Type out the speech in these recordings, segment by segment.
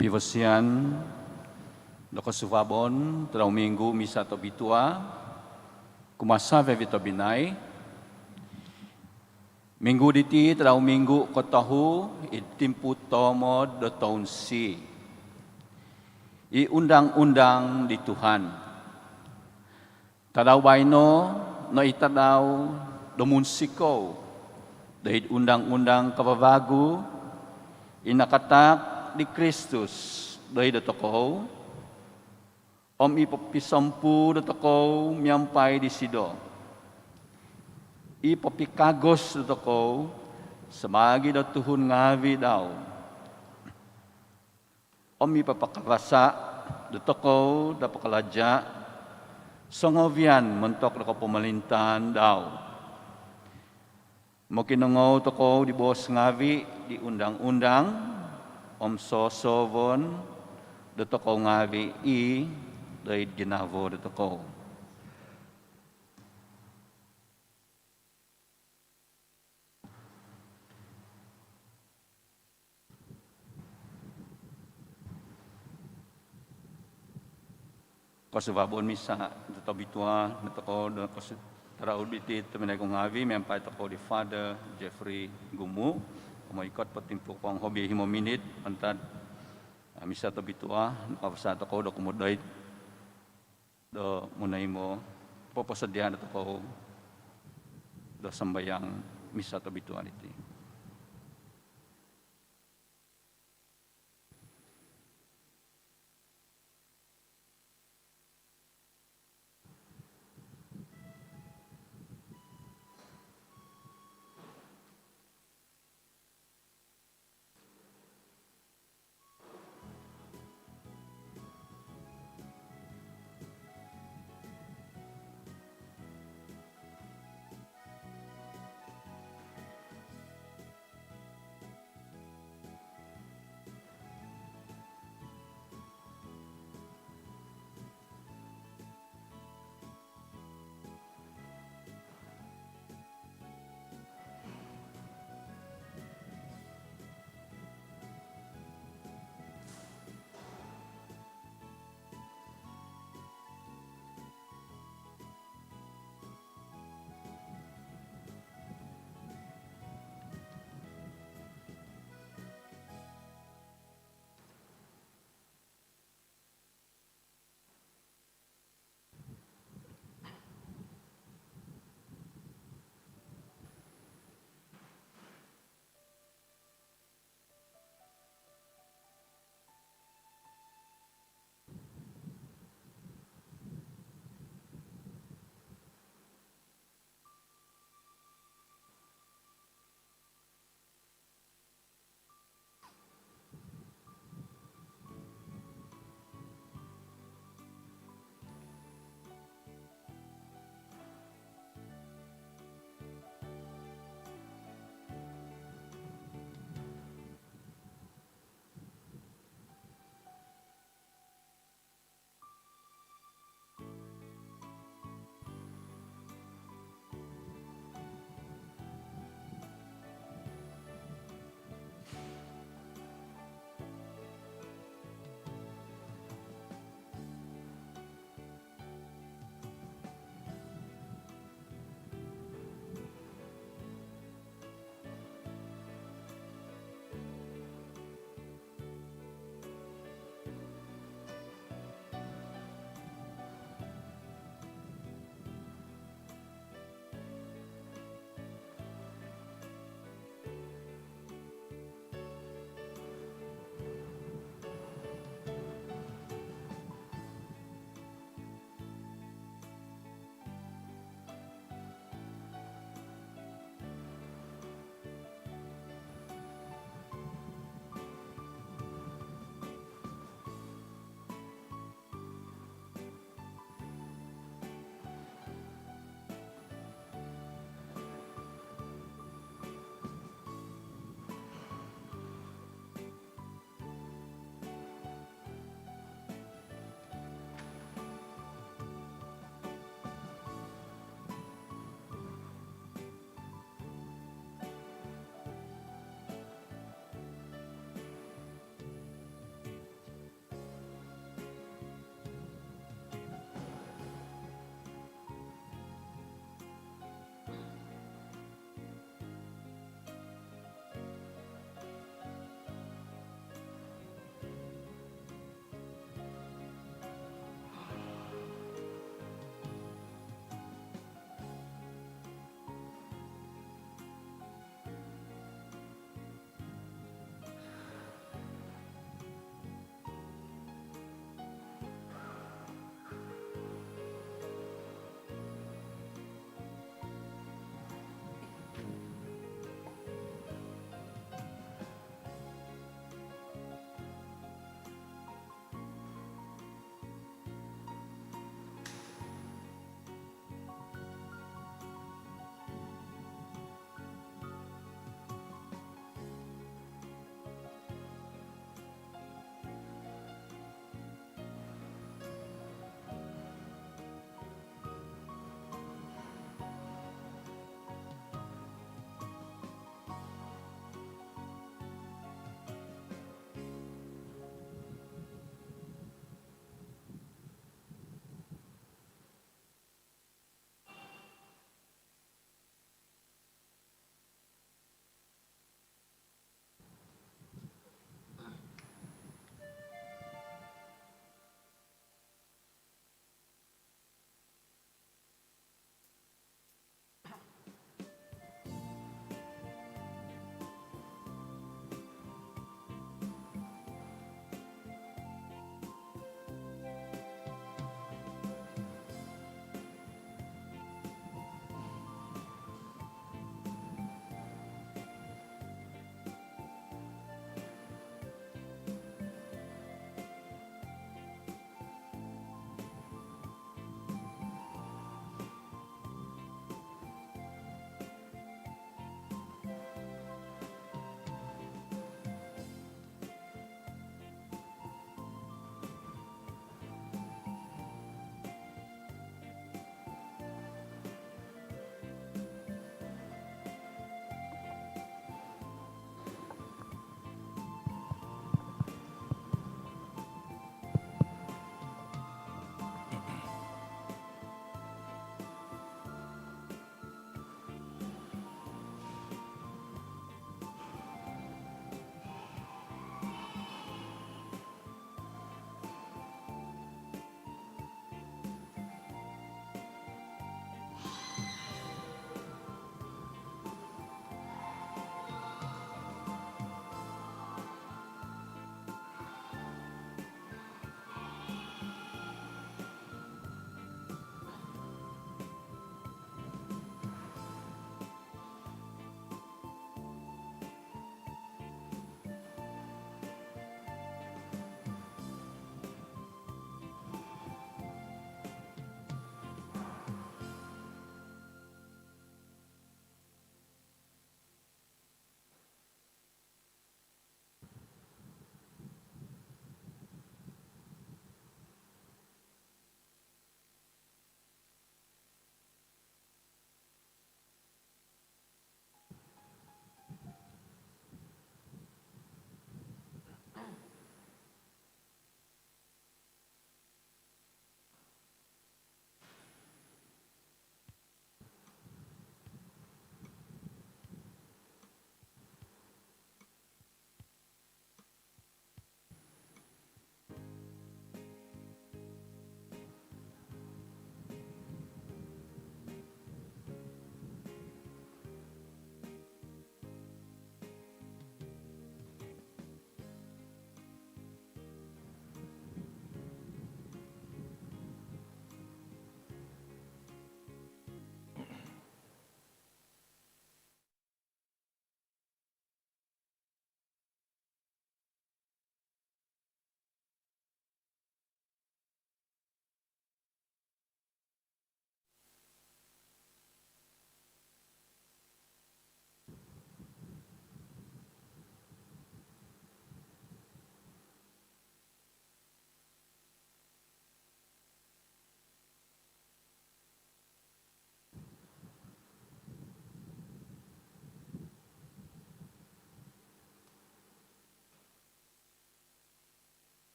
Pivosian Doko Suvabon, Trau Minggu Misa Tobitua, Kumasa Vevito Binai, Minggu diti Trau Minggu Kotahu, Itimpu Tomo do Tahun Si, I undang-undang di Tuhan. Tadau baino, no itadau domun siko, dahil undang-undang kababagu, inakatak di Kristus dahil datokoh, om ipopisampu datokoh miampai di sido. Ipopikagos datokoh semagi do Tuhun ngawi daw. Om ipapakarasa datokoh dapakalaja songovian mentok dako pemerintahan daw. Mokinongo tokoh di bos ngawi di undang-undang Om sosovon de tokoh ngawi I dari jenavo de tokoh. Kosubabon misa de tobitua de tokoh de terauditi temenai kong ngawi mempai tokoh di Father Jeffrey Gumu. Mau ikut petimpu kong hobi himo minit antad misa tobitua kapasa toko do kumudai do munaimo poposediaan toko do sembayang misa tobitua iti.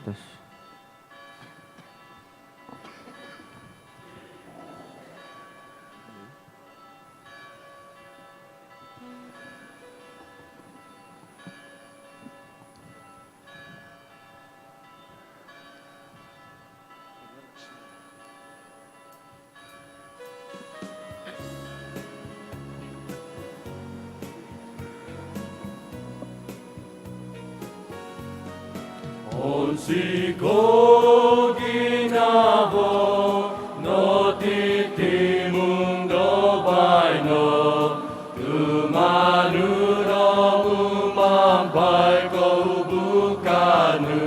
Kristus. Onsigo ginabo no titimung do baino tumanuro umampai ko bukanu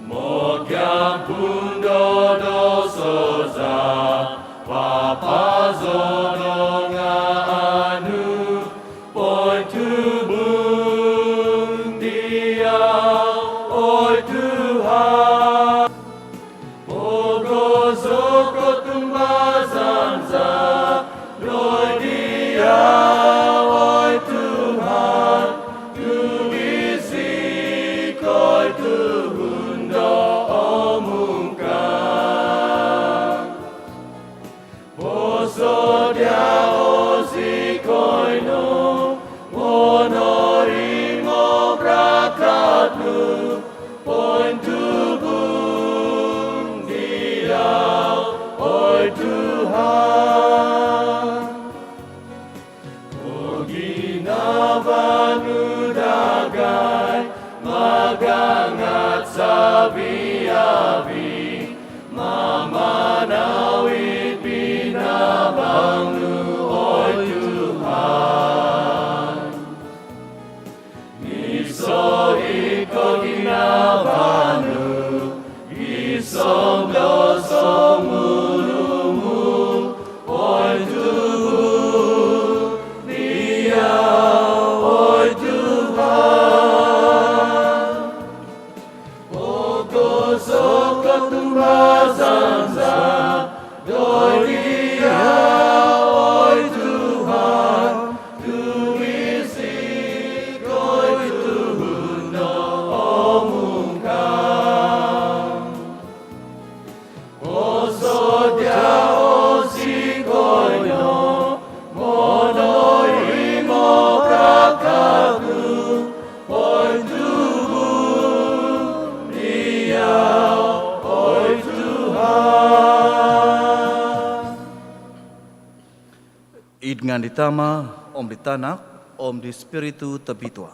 mokyam pundo dosoza papazodonga anu poi tubuh oi Tuhan, pogozoko tumbazanza, doi Dia, oi Tuhan, tu bisi koi tuhundo omungkan, posodia osi koino, monorimo brakatnu. Poin tubuh Dia, oi Tuhan, Oginavan dagai magangat sabi-abi, mamanawit binabangnu, oi Tuhan, miso iko ginavanu, isom dosom mulumu, oi tubuh Dia, oi Tuhan, pogosok tumbazanza, doi Dia, oi Tuhan, tu isi koi tuhundo omungkan, posodia osi koino, monoimo kakadu, oi tubuh Dia, oi Tuhan. Idngan ditama, Om ditanak, Om di Spiritu terbitua.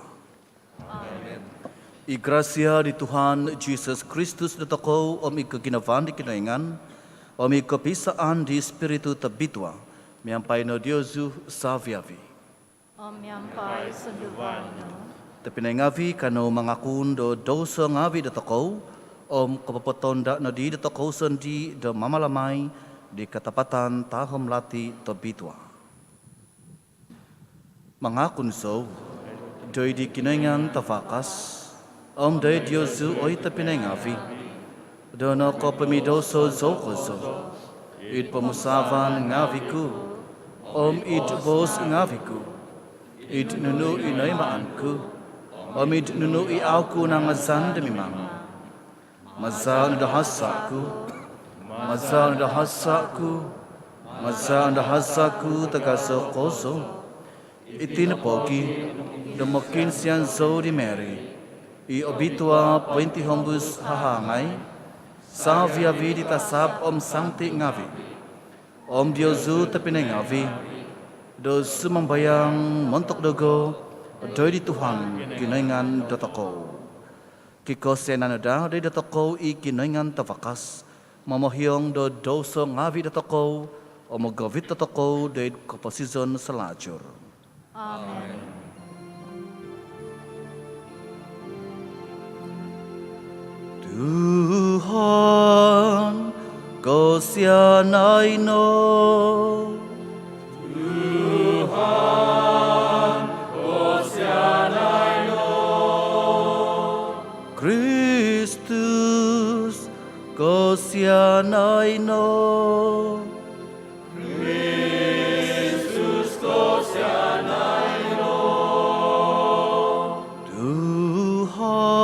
I gracia di Tuhan Jesus Kristus datako, Om i keginavan di kinaingan, Om i kepisaan di Spiritu terbitua, miampai no Diozu saviavi. Om yampai sendubano. Tapi ngavi kano mangakun do dosa ngavi datako, Om kepepotonda no di datako sendi do mamalamai di ketapatan tahom lati terbitua. Mangakun so, doi di kinaingan tafakas, Om doi Diozu oi tapinengavi, dono ko pemidoso zokoso, id pemusavan ngaviku, Om id bos ngaviku, id nunu inaimaanku, Om id nunu i aku na ngazan demimang, mazan dahasaku, mazan dahasaku, mazan dahasaku tagasokoso, itin pogi, demokin sian zo di Mary, i obitua pointi hombus hahangai, savia vi ditasab Om sangti ngavi, Om Diozu tapine ngavi, do sumambayang montok dogo, doi di Tuhan kinaingan dotoko, kiko senanoda doi dotoko i kinaingan tafakas, mamohyong do doso ngavi dotoko, omogovit dotoko doi komposizon selajur. Amen. Tuhan, Kau sianai no. Tuhan, Kau sianai no. Kristus, Kau sianai no. Kristus, Kau sianai no. Tuhan,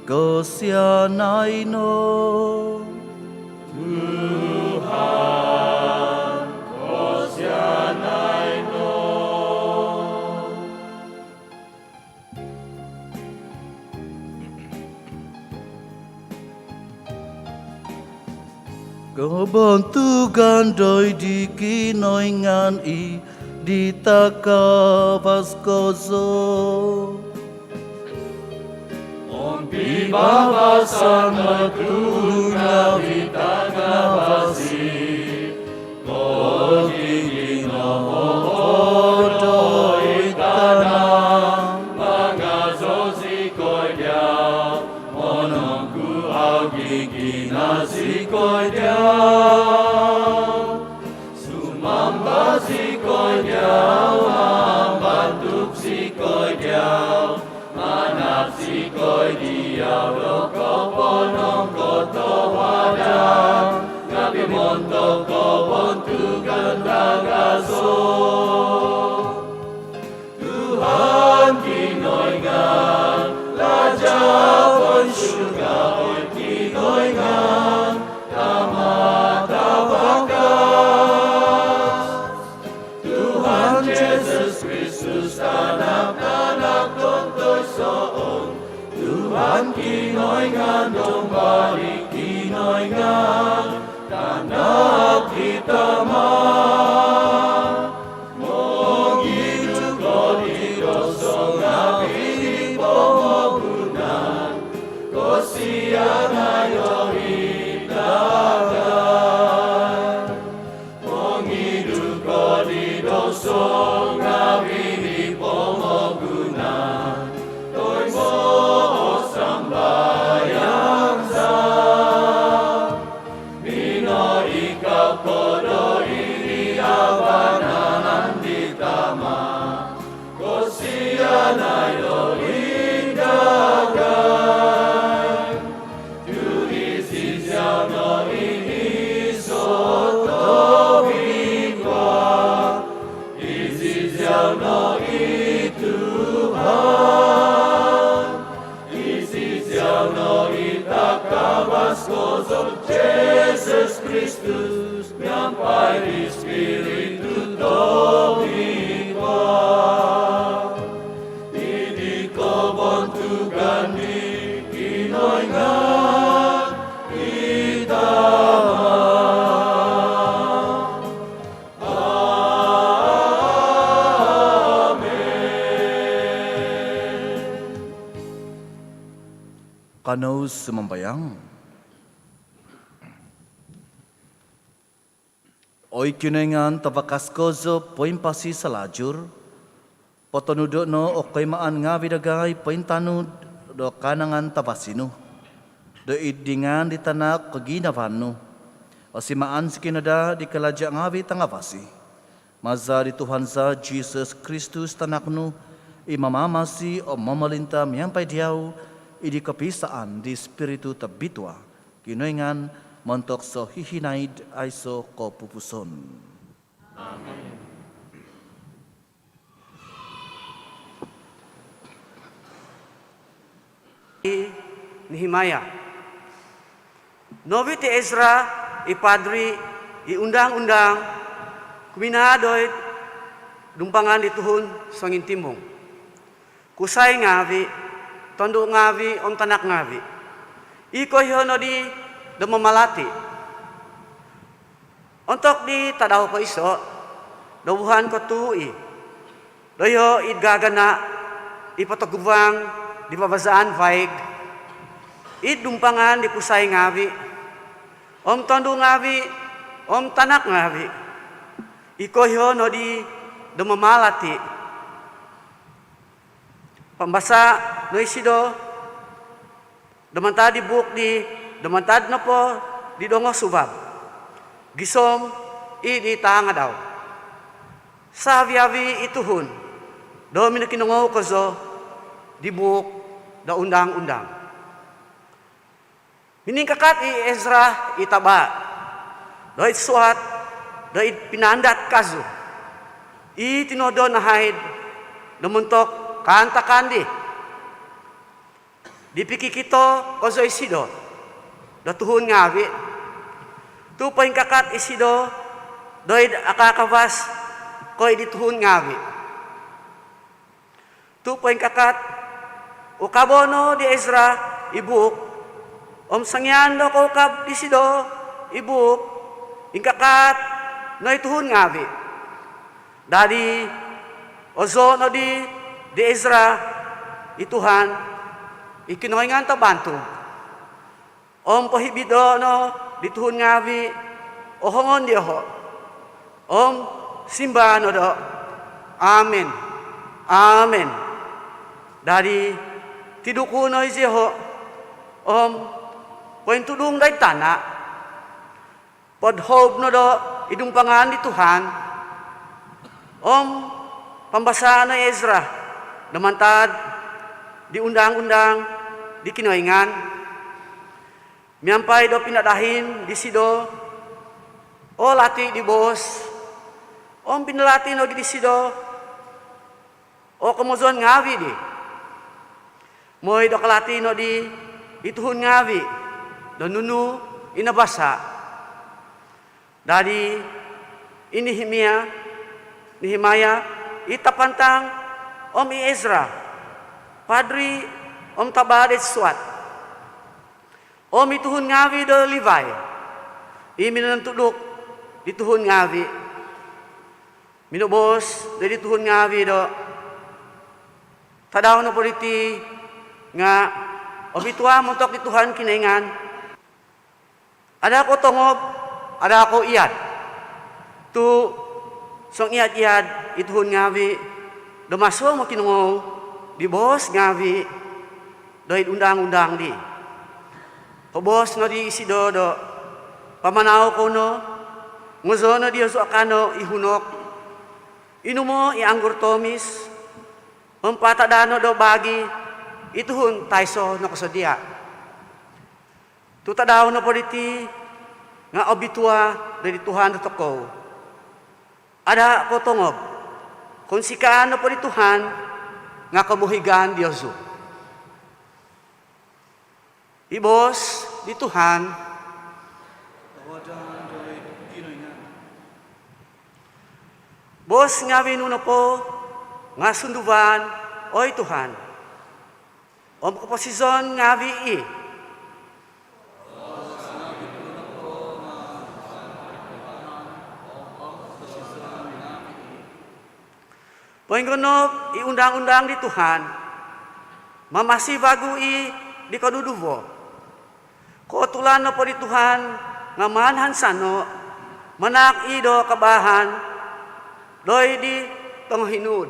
Kosianay no. Kebantugan doi di kinoingan I di takabaskozo. Ompi babasan magtuna vitagabasi, Kogiging ohodoy tanang, mga zozikoy diyaw, monongku agiginasikoy diyaw, sumamba sikoy diyaw, mambantuk sikoy diyaw, manap sikoy diyaw, loko ponong koto wadang, ngapi montok kobontugan tagaso. Tuhan kinoingan, lajapon syurga oy kinoingan, tamatabakas. Tuhan Yesus Kristus anak-anak tontoy soong, Tuhan kinoingan dong balik kinoingan, tanah kita mah. Mong hidup ko di dosong ngapili pomogunan, ko siya ngayon itagan. Mong hidup ko di dosong ngapili pomogunan, to'y mo sambayang sa. Bino ikaw kodo ini abananan di tama, ko siya na yolindagan. Turi si siya no ini soto bikwa, isi siya no ituhan, isi siya no itakabaskoso, Jesus Kristus, nyampai di Spiritu Domipa. Idi kobontugan di kinoingan kita. Kano sumambayang. Oy kinengan tabakaskozo poin pasi salajur, potonudo no okoy maan nga vidagay poin tanud do kanangan tabasino, do idingan di tanak kaginavano, o si maan si kinada di kalaja nga vitangavasi, maza di Tuhan sa Jesus Kristus tanakno, imamamasi o mamalinta miyampay diyaw, idi kapisaan di Espiritu tabitwa, kinoingan montok so hihinaid ay so ko pupuson. Amen. Nehemia. Novi ti Ezra, ipadri, iundang-undang, kuminadoy, dumpangan di tuhun sangin timong. Kusay ngavi, tondo ngavi, om tanak ngavi. Iko hiyono di damamalati. Ontok di tadaw ko iso, dawuhan ko tui. Doyo idgagana, ipatagubang, di babazaan vaig. Idumpangan di kusay ngavi. Om tondo ngavi, om tanak ngavi. Iko hiyono di damamalati. Pambasa no isido, damantad di buk di, damantad na po di dongo subab. Gisom, di tanga daw. Sa avi-avi ituhun, domi na kinungaw ko zo, di buk da undang-undang. Miningkakat Ezra itaba, doit suat, doit pinandat kazo. Itinodo na haid, namuntok kanta kandi. Dipiki kito kozo isido. Do tuhun ngawi. Tupain kakat isido. Doy akakabas. Koy dituhun ngawi. Tupain kakat. Ukabono di Ezra ibuk. Sangyan do ko ukab isido ibuk. Ingkakat. No ituhun ngawi. Dari ozo no di Ezra ituhan ikinoingan ta bantu. Pohibido no dituhun ngawi ohongon di ho. Simba no do. Amen. Amen. Dari tiduku no isi ho. Poin tudung day tanah. Podhob no do idung pangan di Tuhan. Pambasaan na Ezra, damantad, di undang-undang, di kinoingan, miyampay do pinadahin, di sido, lati di bos, pinalati no di sido, kumuzon ngawi di, moy do kalati no di, ituhun ngawi, do nunu, inabasa, dari, Nehemia, itapantang Ezra, Padri Tabaret Suat, ituhun ngawi do Levi, iminan tuduk dituhun ngawi, minubos do dituhun ngawi do, tadaw na politi nga itua montok dituhan kinaingan, ada ko tongob, ada ko iyad, tu song iyad ituhun ngawi domaso mo kinungo di bos ngawi doid undang-undang di bos no di isi do pamanaw ko no nguzo no di oso akano ihunok inumo ianggur tomis patadano do bagi ituhun taiso no kasodia tutadaw no politi nga obitua dari Tuhan do toko. Ada ko tongob, kung sikaan na po ni Tuhan, nga kabuhigan Diyosu. Ibos, di Tuhan, bos nga winuno po, nga sunduban, oy Tuhan. Ko po si Zon nga wii, Poinggono iundang-undang di Tuhan, mamasi bagui di kaduduvo. Kotulan na po di Tuhan, nga manhan sano, manak ido kabahan, doy di tanghinud.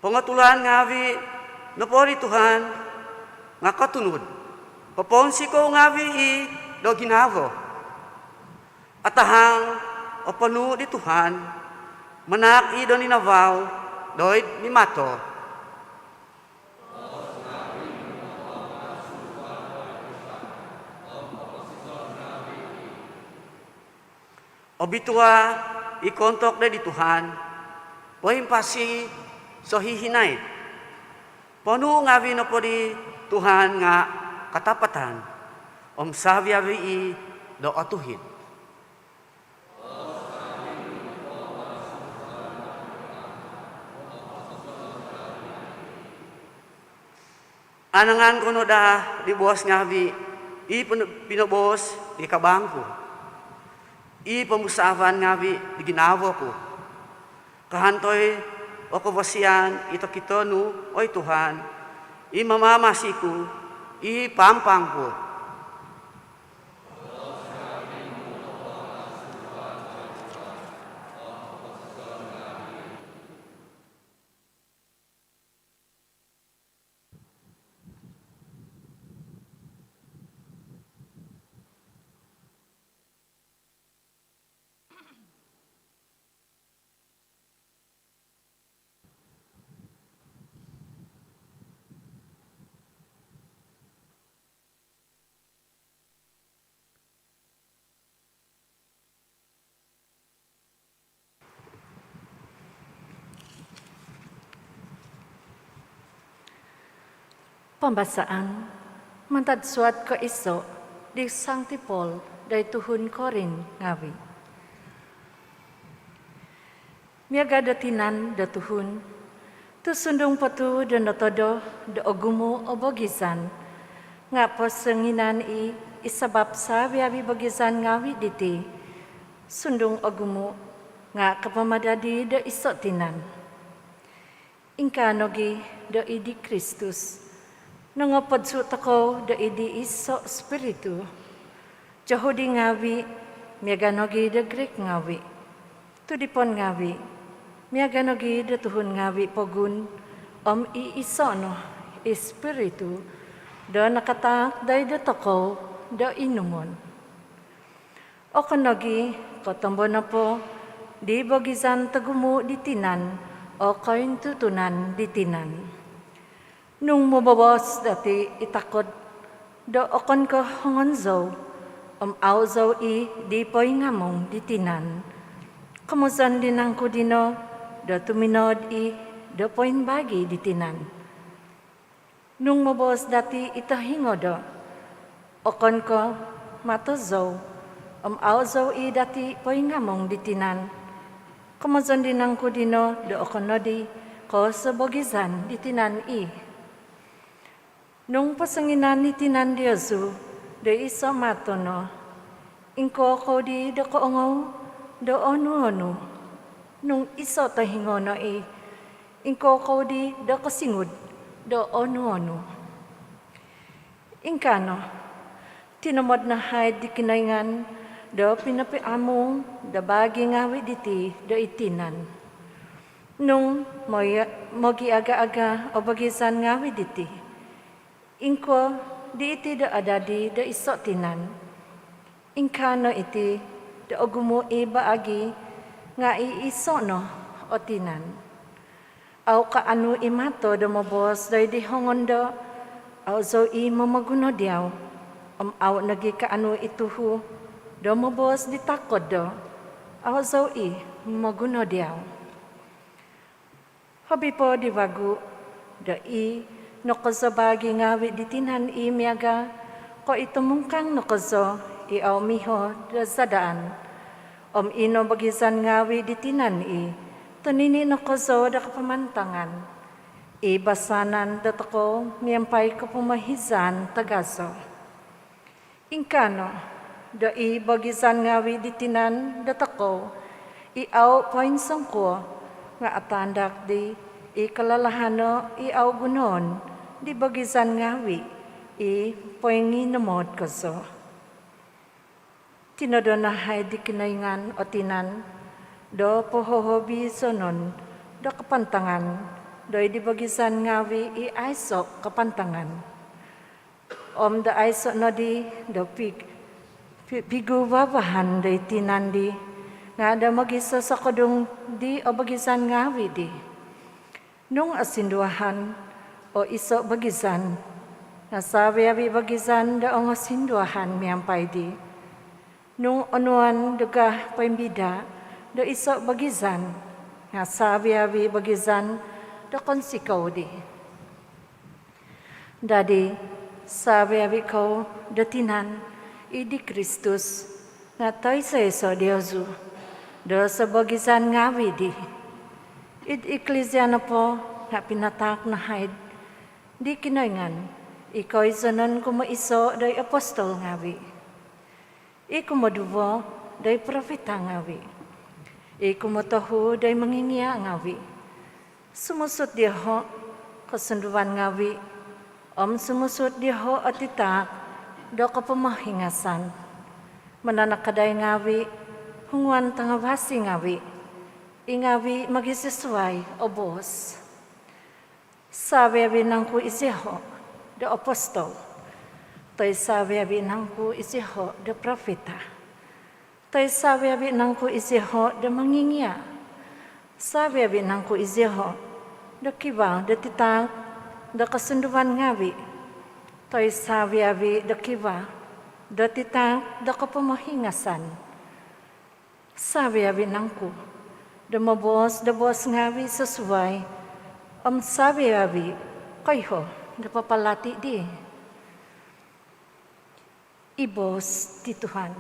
Pangatulan ngawi, no po di Tuhan, nga katunod. Paponsi ko ngawi do ginavo. Atahang panu di Tuhan, manak do ni Navaw, doy ni Mato. Obitua ikontok na di Tuhan, poim pasi so hihinay. Panu ngawi no po di Tuhan nga katapatan, sabiawi do atuhin. Anangan ko no da di bos ngawi, pinobos di kabangko. Pamusavan ngawi di ginawa ko. Kahantoy o kubasian ito kitonu, oy Tuhan, mamamasiku, pampang po. Pambasaan, mantad suat ko iso, di Sancti Paul, day tuhun korin ngawi. Miaga datinan da tuhun, tu sundung patu da notodo da ogumo o bogisan, nga po senginan isabab sa biabi bogisan ngawi diti, sundung ogumo nga kapamadadi da iso tinan. Ingkanogi da idi Kristus, nangapadsut ako da idi iso spiritu, jahudi ngawi, miaganogi da Greek ngawi, tudipon ngawi, miaganogi da tuhun ngawi pogun, iiso no, espiritu, da nakatak da toko, da inumon. O kanogi, kotombo na po, di bagizan tagumo di tinan, o kain tutunan di tinan. Nung mababos dati itakod, do okon ko hongonzo, auzo di po'y ngamong di tinan. Kamusan din ang kudino, do tuminod do po'y bagi di tinan. Nung mababos dati itahingo do, okon ko matozo, auzo dati po'y ngamong di tinan. Kamusan din ang kudino, do okon nodi, ko sa bogizan di tinan Nung pasanginan ni tinan Diyosu, do iso matono, ingko ko di do koongaw, do onu-onu. Nung iso tahingono ingko ko di do kasingud, do onu-onu. Ingkano, tinamod na haid di kinayngan, do pinapiamong, do bagi ngawi diti, do itinan. Nung mogi aga-aga o bagisan ngawi diti, ingko di iti da adadi da iso tinan. Ingkano iti da ogumo baagi nga iiso no o tinan. Aw kaano imato da mabos da di hongondo aw zo mamaguno diyaw aw nagi kaano ituhu da mabos di takod do aw zo mamaguno diyaw. Habi po di wagu da nokozo bagi ngawi ditinan miaga ko itumungkang nokozo aw miho da zadaan. Ino bagisan ngawi ditinan tunini nokozo da kapamantangan. Basanan da tako miyampay ko pumahizan tagaso. Ingkano da bagisan ngawi ditinan da tako aw poinsong ko nga atandak di kalalahano aw gunon di bagisan ngawi poinginomod kaso. Tinodo na hay di kinayngan o tinan do pohohobi sonon do kapantangan do di bagisan ngawi aiso kapantangan. Da aiso no di do pigubabahan do tinan di nga da magisa sa kodong di o bagisan ngawi di. Nung asinduahan o iso bagisan, nasabi bagisan da ang asinduahan miyampay di. Nung onuan duga paimbida, do iso bagisan, nasabi bagisan da konsikaw di. Dadi, sabi ko da tinan, idi Kristus, nga to'y sa iso Diyosu, do sa bagisan ngawi di. Iklesia na po, nga pinatak na haid, di kinayngan, ikaw isanan kumaiso day apostol ngawi. Kumadubo day profeta ngawi. Kumatahu day mangingiya ngawi. Sumusot diho, kasunduan ngawi. Sumusot diho at itak, do kapamahingasan. Mananakaday ngawi, hungwan tangawasi ngawi. Ingawi magisisway o bos. Sabi nang ku isiho, the apostol. To'y sabi nang ku isiho, the propeta. To'y sabi nang ku isiho, the mangingiya. Sabi nang ku isiho, the kiba, the titang, the kasunduan ngawi. To'y sabi the kiba, the titang, the kapamahingasan. Sabi nang ku, the bos ngawi sa suway, sabi kayo, napapalati di. Ibos ti Tuhan.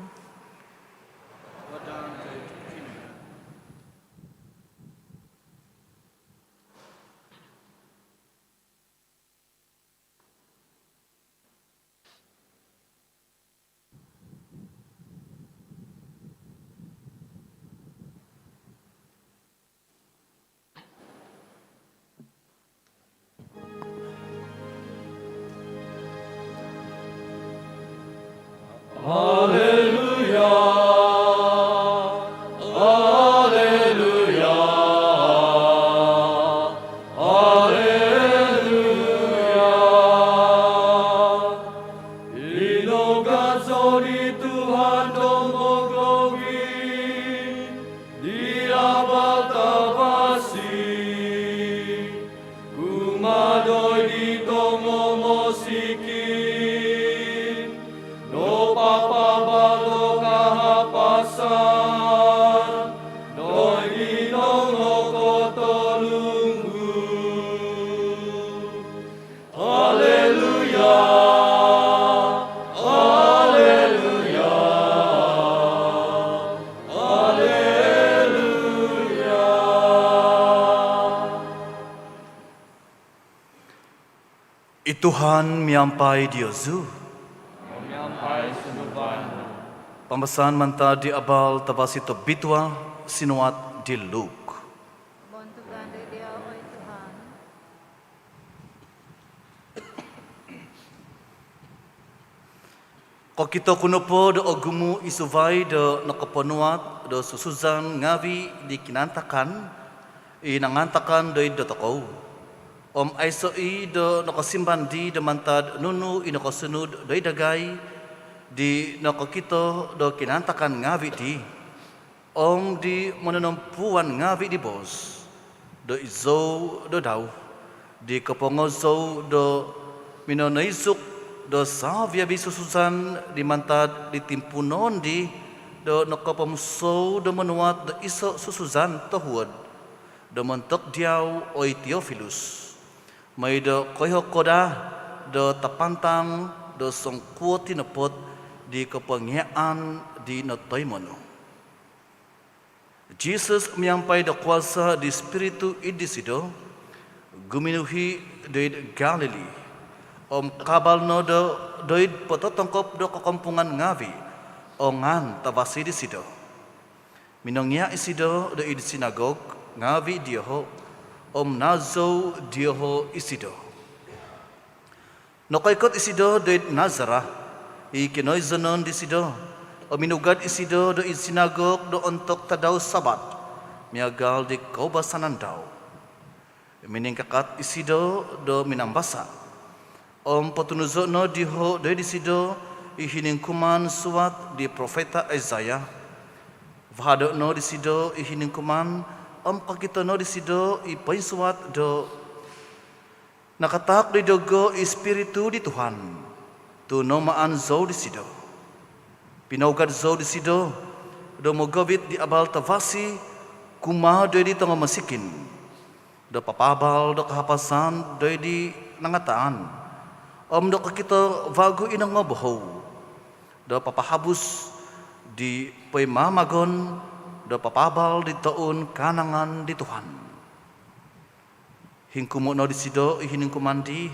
Inugat sorry Tuhan domogogi di abad tabasi kumadoy di tomomosikin no papabalo kahapasan doy di nongokotolunggu. Haleluya. Tuhan miampai Diozu. Miampai sunuban. Pembesan manta di abal tabasito bitwa sinuat di Luke. Bontugan dia, oi Tuhan. Ko kita kuno po do ogumu isuvai do nakaponuat do susuzan ngavi di kinantakan inangantakan do tokau. Om aiso i do nakasimban di demantad nunu inakasunod do dagay di nakakito do kinantakan ngavi di. Om di mananampuan ngavi di bos do izo do daw di kapongozo do minonaisuk do savia bisususan di mantad di timpunon di do nakapamuso do manuat do iso susuzan tohuad do mentok diaw oi Theophilus may do koyhokoda do tapantang do songkuo tinapot di kapangyaan di natoymono. Jesus miampai do kuasa di Spiritu idisido guminuhi doid Galilee. Om kabal no do doid pototongkop do kakampungan ngavi ongan tabasi di sido. Minongnya isido do id sinagog ngavi dioho om nazo dioho isido. Nokaikot isido doid Nazarah ikinoy zanon di sido. O minugad isido do id sinagog do ontok tadaw sabat miagal di kaubasanan daw. Miningkakat isido do minambasa. Om patunuzo no diho do disido ihiningkuman suat di profeta Isaiah. Vahado no disido ihiningkuman om pakito no disido ipain suat do nakatak di dogo Espiritu di Tuhan. Tu nomaan zo disido. Pinaugad zo disido do mogobit di abal tavasi kuma do di tanga masikin. Do papabal do kahapasan do di nangataan. Om do kita vago inang ngoboho. Do papahabus di paimamagon do papabal di taon kanangan di Tuhan. Hingkumo no di sido ihiningkumandi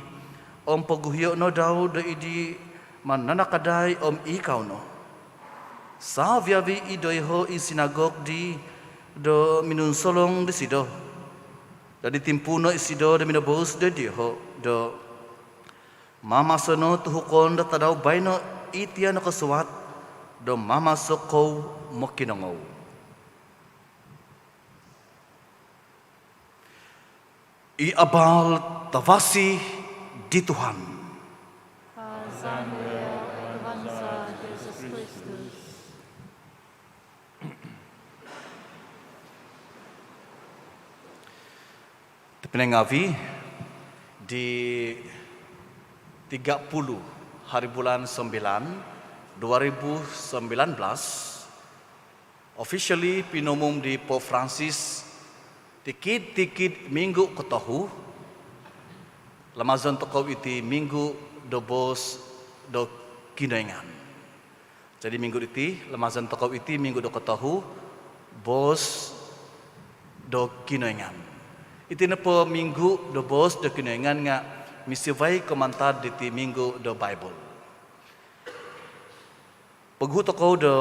om paguhyo no daw do idi mananakadai om ikaw no. Sa viavi idoyho i sinagog di do minunsolong di sido. Do di timpuno isido do minabos do diho do mama sono tuhukon da tadaw bayno itia no kasuat do mama sokow mokinongaw. Iabal tavasi di Tuhan. Haleluya, Tuhan sa Yesus Kristus. Penengavi di 30 hari bulan 9 2019 officially pinomum di Pope Francis tikit-tikit minggu ketahu lamazon toko iti minggu do bos do kinoengan. Jadi minggu iti lamazon toko iti minggu do ketahu bos do kinoengan. Iti napa minggu do bos do kinoengan nga misivai komentar iti minggu do Bible. Paghu toko do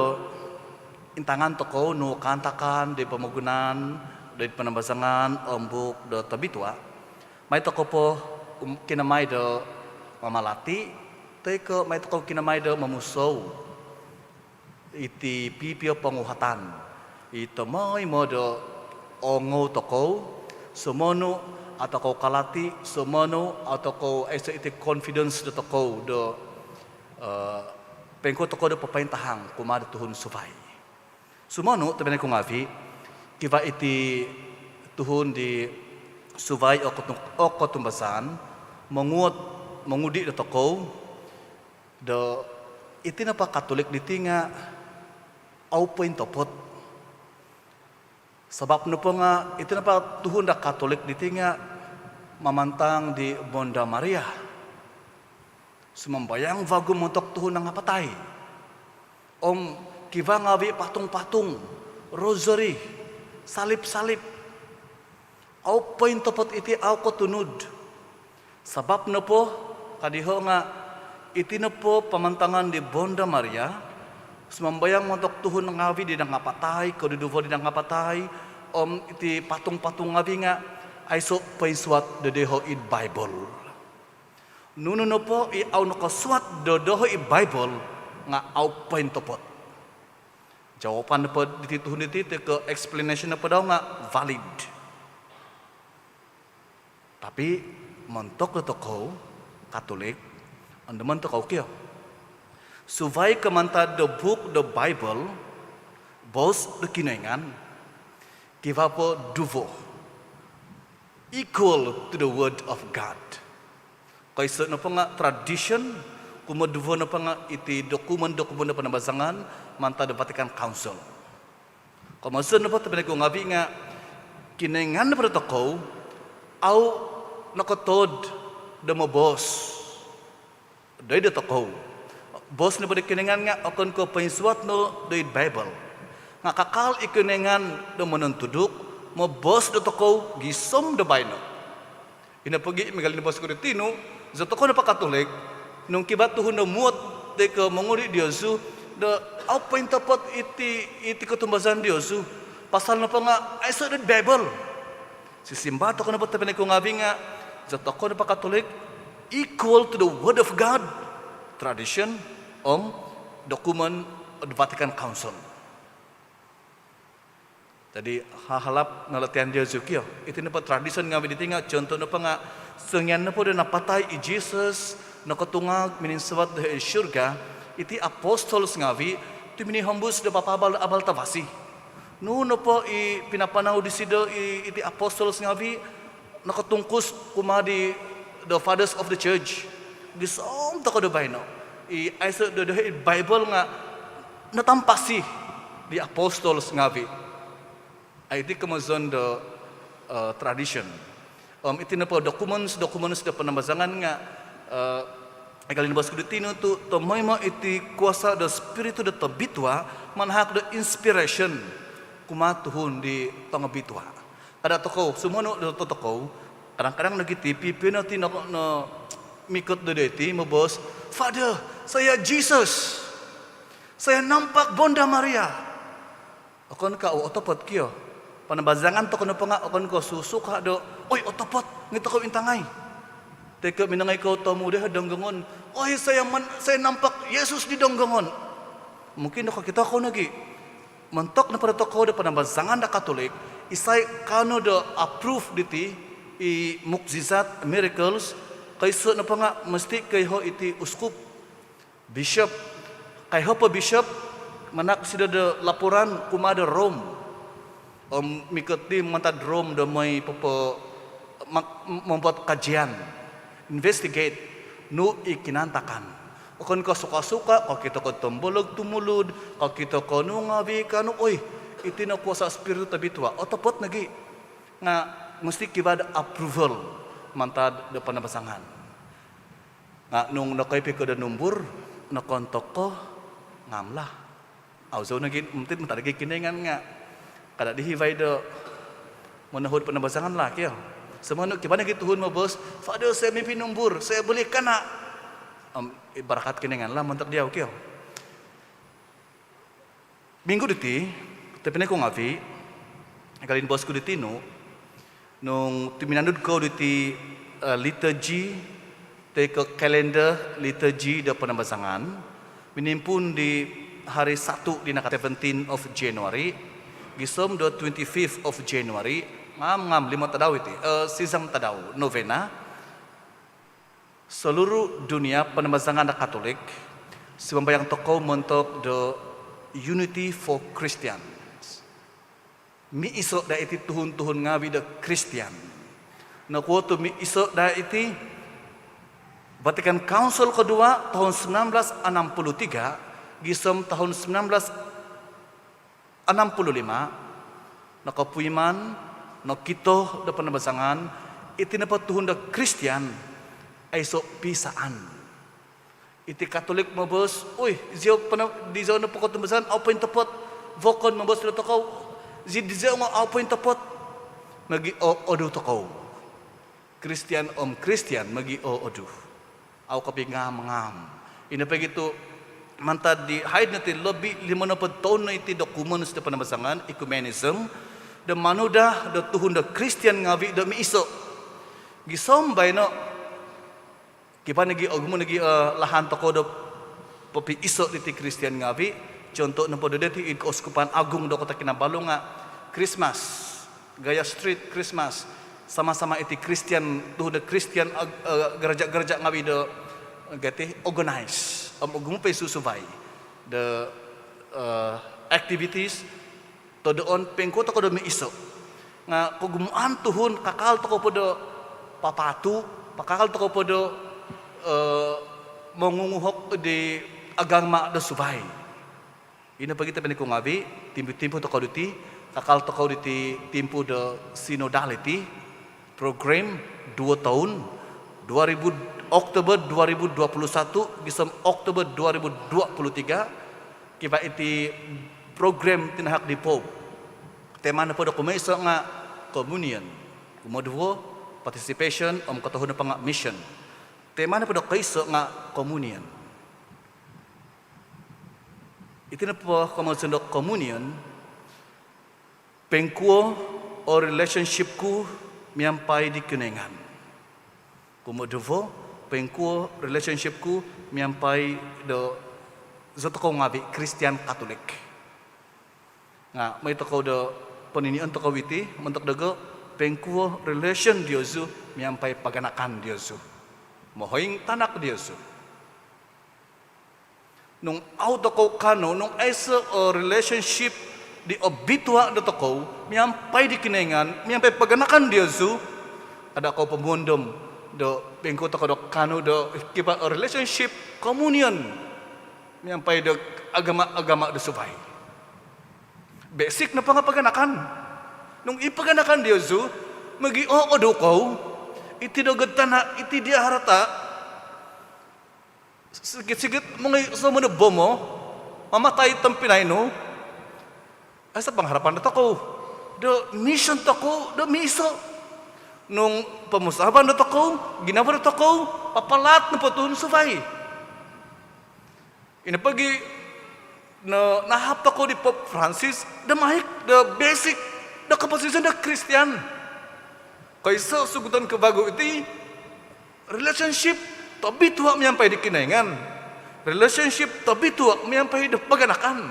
intangan toko nu kantakan di pemagunan di penambasangan ombuk do tabitua. May toko po kinamay do mamalati, teko may toko kinamay do mamusaw. Iti pipio panguhatan. Ito may mo do ongo toko, sumono atau ko kalati, sumono atau ko iti confidence do toko do pengko toko do papayintahang kumada tuhun sufay. Sumono tabi ko ngavi, kiva iti tuhun di suvay o kotumbasan, mangudi do toko, do iti na pa Katolik diti nga au point topot. Sebab no po nga iti na pa tuhun da Katolik diti nga mamantang di Bonda Maria. Sumambayang vago montok tuhun nga patay. Kiva ngawi patung-patung, rosary, salib-salib. Au point topot iti au kotunod. Sabab na po, kadiho nga, iti na po pamantangan di Bonda Maria, sumambayang montok tuhon ng ngawi di nang ngapatay, koduduvo di nang ngapatay, iti patung-patung ngawi nga, ay so paiswat dodeho i Bible. Nuno na po, au nakaswat dodeho i Bible, nga au point topot. Jawapan na po ditituhun dito ke explanation na po daw nga valid. Tapi mentok na toko Katolik, ang naman toko kyo. Suvay kamanta the book, the Bible, bos the kinaingan, kiva po duvo, equal to the word of God. Kaysa na po nga tradition, kumaduvo na pa nga iti dokumen na panabasangan, manta the Vatican Council. Kamasun na po tabi na kong ngabi nga, kinaingan na pa toko, au nakatod da mo boss. Doy da toko. Boss na po di kinaingan nga, akon ko paiswat no doy Bible. Nga kakal ikinaingan da mo nang tuduk, mo boss da toko, gisom da bayno. Inapagi, magal ni boss ko ritino, sa toko na pa Katolik, nung kibatuhon na muot, de ka manguri Diyosu, da apa yung tapat iti katumbasan Diyosu, pasal na pa nga, ay sa Bible. Sisimbato ko na po tabi na kong ngabi nga, sa toko na pa Katolik, equal to the Word of God, tradition, dokumen of the Vatican Council. Jadi hahalap na latihan Diyosu kyo. Ito na pa tradition nga biniti nga, contoh na pa nga, sangyan na po na napatay i Jesus, nakatungag mininsawat da syurga, iti apostols ngavi, iti minihambus da papabal abal tavasi. Noon po pinapanaw di sido iti apostols ngavi, nakatungkus kumadi the fathers of the church. Gisom tako da bayno. Isa da Bible nga natampasi di apostols ngavi. Ay iti kamazon da tradition. Iti na po documents da panambasangan nga Ikalin bas kudutino tu tomoy mo iti kuasa da spiritu da tabitwa manhak da inspiration kumatuhon di pangabitwa. Kada toko sumono da toko kadang-kadang nagiti pipino ti na mikot da deti mo boss, Father, saya Jesus. Saya nampak Bonda Maria. Akon ka otopot kiyo. Panabazangan to kuno pa nga akon ko susuka do. Oy otopot ngito ko intangay. Teka minangay ko tamu deh donggongon. Oh saya nampak Yesus di donggongon. Mungkin ako kita ko nagi. Mentok na pada toko da panambasangan da Katolik, isay kano da approve diti i mukjizat miracles kaysa na pa nga mesti kayho iti uskup bishop kayho pa bishop manak sida da laporan kumada Rome. Mikot di mantad Rome da may membuat kajian. Investigate, no ikinantakan. Kung ka suka-suka, kung kita ko tumulog tumulod, kung kita ko nungabi ka, oy, itinakuha sa spiritu tabitwa, otopot nagi, nga mesti kibad approval, mantad de panabasangan. Nga nung nakaipi ko da numbur, nakontok ko, ngamlah. Auzo naging, mungkin mantad lagi kinengan nga. Kada dihivay do, manahod panabasangan lah kaya. Semanuk, kaya naging tuhun mo bos, Father saya mimpi numbur, saya boleh kana. Barakat kinengan lah, mantap dia kaya. Minggu diti, tapi ko ngavi, kalin bosku diti no, nung timinandud ko diti liturgy, ke kalender liturgy da panabasangan, minimpun di hari 1 di naka 17 of January, gisom do 25th of January, ngam 5 tadaw iti, sisang tadaw, novena, seluruh dunia panabasangan da Katolik, sembayang tokoh mentok the Unity for Christians. Mi isok da iti tuhun-tuhun ngawi da Christian. Na kuoto mi isok da iti Vatican Council kedua tahun 1963, gisom tahun 1965, nakapuiman, nakito da panabasangan, iti napatuhun da Christian, ay so pisaan. Iti Katolik mabos, uy, di zao na pukot nabasan, au poin tapot, vokon mabos na takaw, di zao nga au poin tapot, magi-o-odu takaw. Christian Christian, magi-o-odu. Au kapi ngam-ngam. Ina pa gito, mantad di hide natin, lobi 50 taon na iti dokumen sa panabasangan, ecumenism, da manuda, da tuhun da Christian ngavi, da miiso. Gisombay no, kipa nagi ogmo nagi lahan toko do popi iso diti Christian ngavi contoh na podo deti id Keuskupan Agung do kota Kinabalu nga Christmas gaya street Christmas sama-sama iti Christian tuh the Christian gereja-gereja ngawi do gati organize ogmo pe susubay the activities to doon pengko toko do mi iso nga kugumuan tuhun kakal toko podo papatu pakakal toko podo mengunguhok di agama da subay. Ina pagi tapen ko ngabi, timpo toko diti, kakal toko diti timpo da synodality program 2 tahun Oktober 2021 gisam Oktober 2023 kiba iti program tinahak di Pope. Tema na po da kumesa nga communion, kumoduo participation katahon na pang mission. Tema na po kaiso nga communion. Iti na po kamalsan do communion, pengkuo o relationship ku miyampay di kunengan. Kumoduvo, pengkuo relationship ku miyampay do zato ko ngabi Christian Catholic. Nga may toko do paninian toko witi, mentok dago pengkuo relation Diosu miyampay paganakan Diosu. Mohoing tanak Diosu. Nung auto ko kano, nung isa relationship di obitwa do toko, miyampay di kinengan, miyampay paganakan Diosu, ada ko pemundom do pengko toko do kano do kiba relationship communion, miyampay do agama do subay. Basic na pangapaganakan. Nung ipaganakan Diosu, magi-o do ko, iti dogod tanah, iti dia harata, sigit-sigit mga sa mga bomo, mamatay itang Pinay no, ay sa pangharapan na tako, do mission tako, do miso. Nung pamusaban na tako, ginawa na tako, papalat na po ito sufay. Inapagi, na nahap tako di Pope Francis, the mahik, the basic, the composition na Christian. Kaysa sugutan ke bago iti relationship tabi tuwa miyampay di kinengan. Relationship tabi tuwa miyampay di paganakan.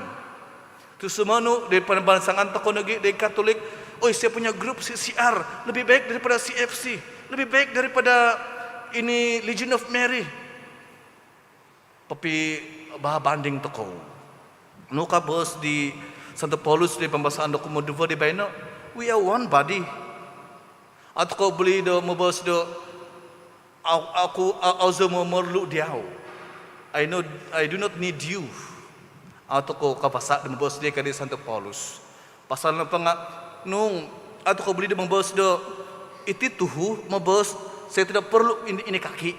Tu sumano di panabansangan tako nagi di Katolik, oy saya punya grup CCR lebih baik daripada CFC, lebih baik daripada ini Legion of Mary. Tapi banding tako. Nuka bos di Santo Paulus di pembahasan dokumen dua di Baino, we are one body. Atau kau beli do mabos do aku auzo mo merlu diau. I do not need you. Atau kau kapasa do mabos dia kadi Santo Paulus. Pasal na nga nung atau kau beli do mabos do iti tuhu mabos saya tidak perlu ini kaki.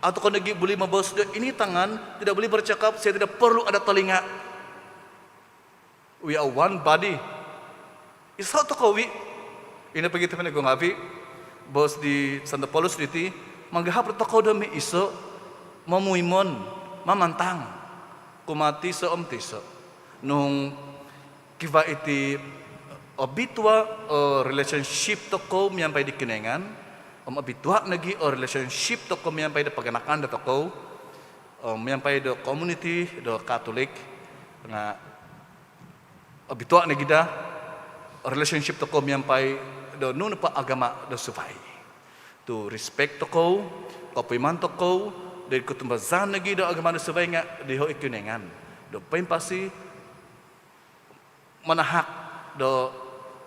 Atau kalau lagi boleh membos ini tangan, tidak boleh bercakap, saya tidak perlu ada telinga. We are one body. Isa to ko wi. Ina pagi teman ko ngabi bos di Santa Paulus diti manggahap to ko dami iso mamuimon mamantang kumati sa omtiso nung kiva iti obitwa o relationship to ko miyampay di kinengan obitwa nagi o relationship to ko miyampay da paganakan da to ko miyampay do community do Catholic nga obitwa nagi da relationship to ko miyampay do nuna pa agama do sufay to respect to ko kapiman to ko dahil ko tumbazan nagi do agama do sufay nga diho ikinengan do paimpasi manahak do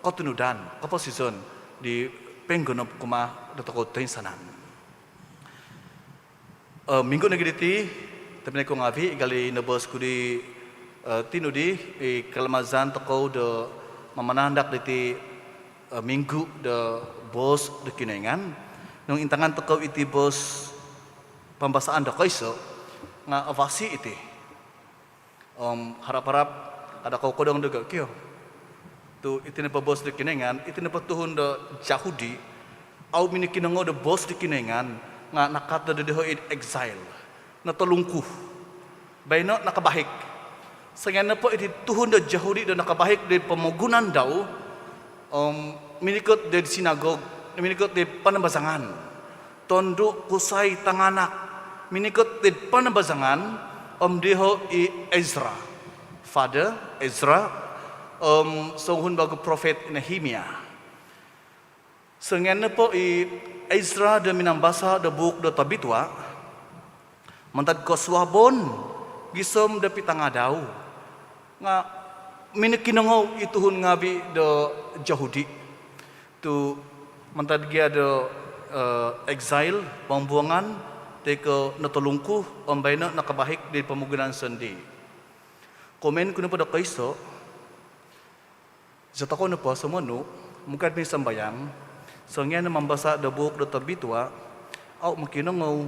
kotunudan kaposisyon di penggonop kuma do to ko tensanan minggu nagi diti tapi ko ngavi gali nabos ko di tinudi kalmazan to ko do mamanandak diti minggu de bos de kinengan nung intangan teko iti bos pembasaan de kaiso nga avasi iti harap-harap ada kau kodong de kyo tu iti na bos de kinengan iti na patuhon de Yahudi au mini kinengo de bos de kinengan nga nakata de deho in exile na tolungkuh bayno nakabahik sangan na po iti tuhon de Yahudi de nakabahik de pemugunan daw minikot di sinagog, minikot di panambasangan. Tondo kusay tanganak, minikot di panambasangan, diho i Ezra. Father Ezra, sohun bago prophet Nehemia. Sengen na po i Ezra da minambasa da book da tabitwa, mantad ko swabon, gisom da pitangadaw. Nga minikinangaw ituhun ngabi do Yahudi tu mantad gia do exile pambuangan teko natulungku ombayna nakabahik di pamugunan sendi komen kuno pada kaiso jata ko na po sumano mukad may sambayang sangyan na mambasa do book do tabitwa au makinangaw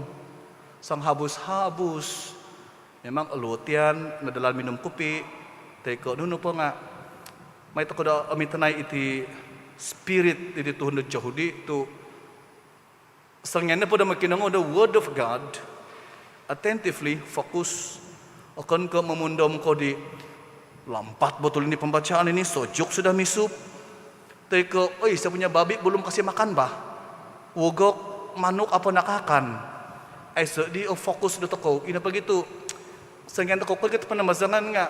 sang habus-habus memang alutian nadalan minum kopi teko nuno po nga may tako da amitanay iti spirit iti tuhon da Yahudi to sangyan na po da makinango the word of God attentively focus akan ko mamundom ko di lampat betul ini pembacaan ini sojok sudah misup teko oi saya punya babi belum kasih makan bah wogok manuk apa nakakan ay so di fokus do toko ina begitu sangyan toko pagit panamazangan nga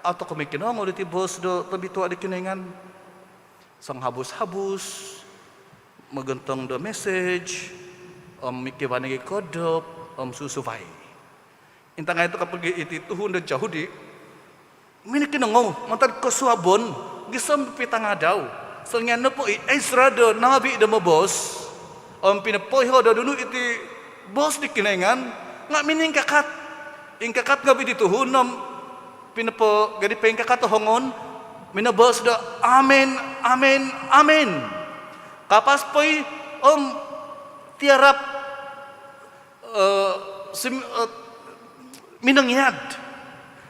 atau kemikinan mau ditibos do lebih tua di kinengan sang habus-habus magentong do message mikiban nagi kodop susuvay intang itu kapag iti tuhun do Yahudi minikinangaw mantad ko suabon gisam pitangadaw sangyan na po Ezra do nabi do mabos pinapoyho do dunu iti bos di kinengan nga miningkakat ingkakat gabi dituhun pinapo gadi peng kakatohongon minabos da amen amen amen kapas poy tiarap minangyad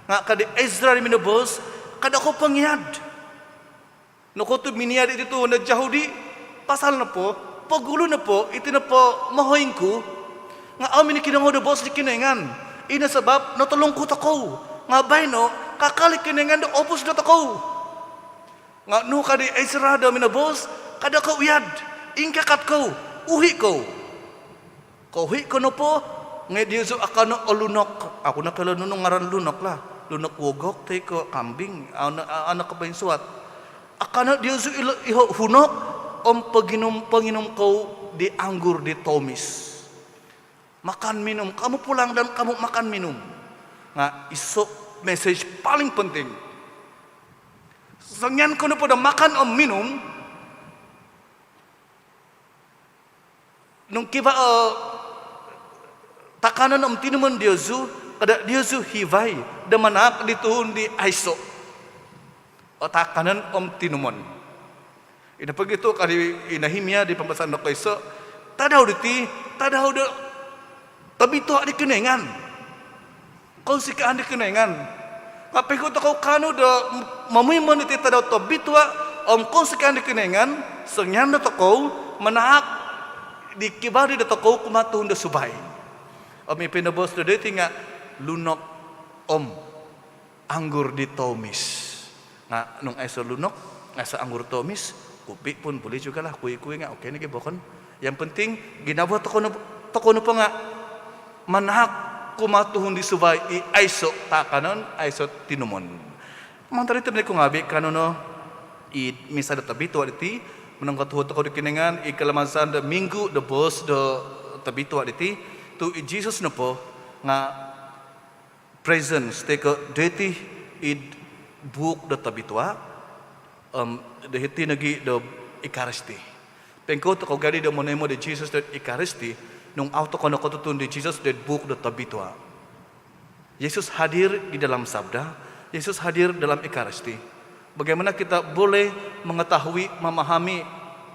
nga kadi Ezra minabos kada ko pangyad no ko to miniyad ito na Yahudi pasal na po pagulo na po iti na po mahoying ko nga amin kinango da boss di kinengan ina sabab natulong ko tako nga bayno kakalik kinengan do opus do tako nga no kadi Ezra do minabos kada ko uyad ingkakat ko uhi ko no po nga diyo akano olunok ako na kala nunong ngaran lunok la lunok wogok tay ko kambing anak ko suat akano diyo iho hunok panginom ko di anggur di tomis makan minum kamu pulang dan kamu makan minum nga iso message paling penting sangyan ko na po na makan o minum nung kiba takanan tinuman Diyosu kada Diyosu hivay da manak dituhun di aiso o takanan tinuman Ina begitu kali Nehemia di pembahasan no kaiso tadaw diti tadaw de tabito di kenengan. Kau sikaan di kenengan. Kapag ko kau kanu de mamimon diti tadaw tabito kau sikaan di kenengan sengyan de kau menaak di kibari de kau kumatuhun de subay. Ipinabos de diti nga lunok anggur di tomis. Nga nung aiso lunok ngasa anggur tomis kupi pun boleh juga lah, kui-kui nga, okay na gibokon. Yang penting, ginawa toko na pa nga, manahak kumatuhon di subay, i-aiso takanon, aiso tinumon. Mantari tabi ko ngabi, kanono, misa da tabito aditi, manang katuhot ako di kiningan, ikalamasan da minggu, da bos, da tabito aditi, to Jesus na po, nga presence, teko, deti, buk da tabitoa, dahiti nagi do Eucharisty. Pengko to ko gadi do monemo de Jesus de Eucharisty nung auto ko nakotutun di Jesus de book de tabitwa. Yesus hadir di dalam sabda, Yesus hadir dalam Eucharisty. Bagaimana kita boleh mengetahui, memahami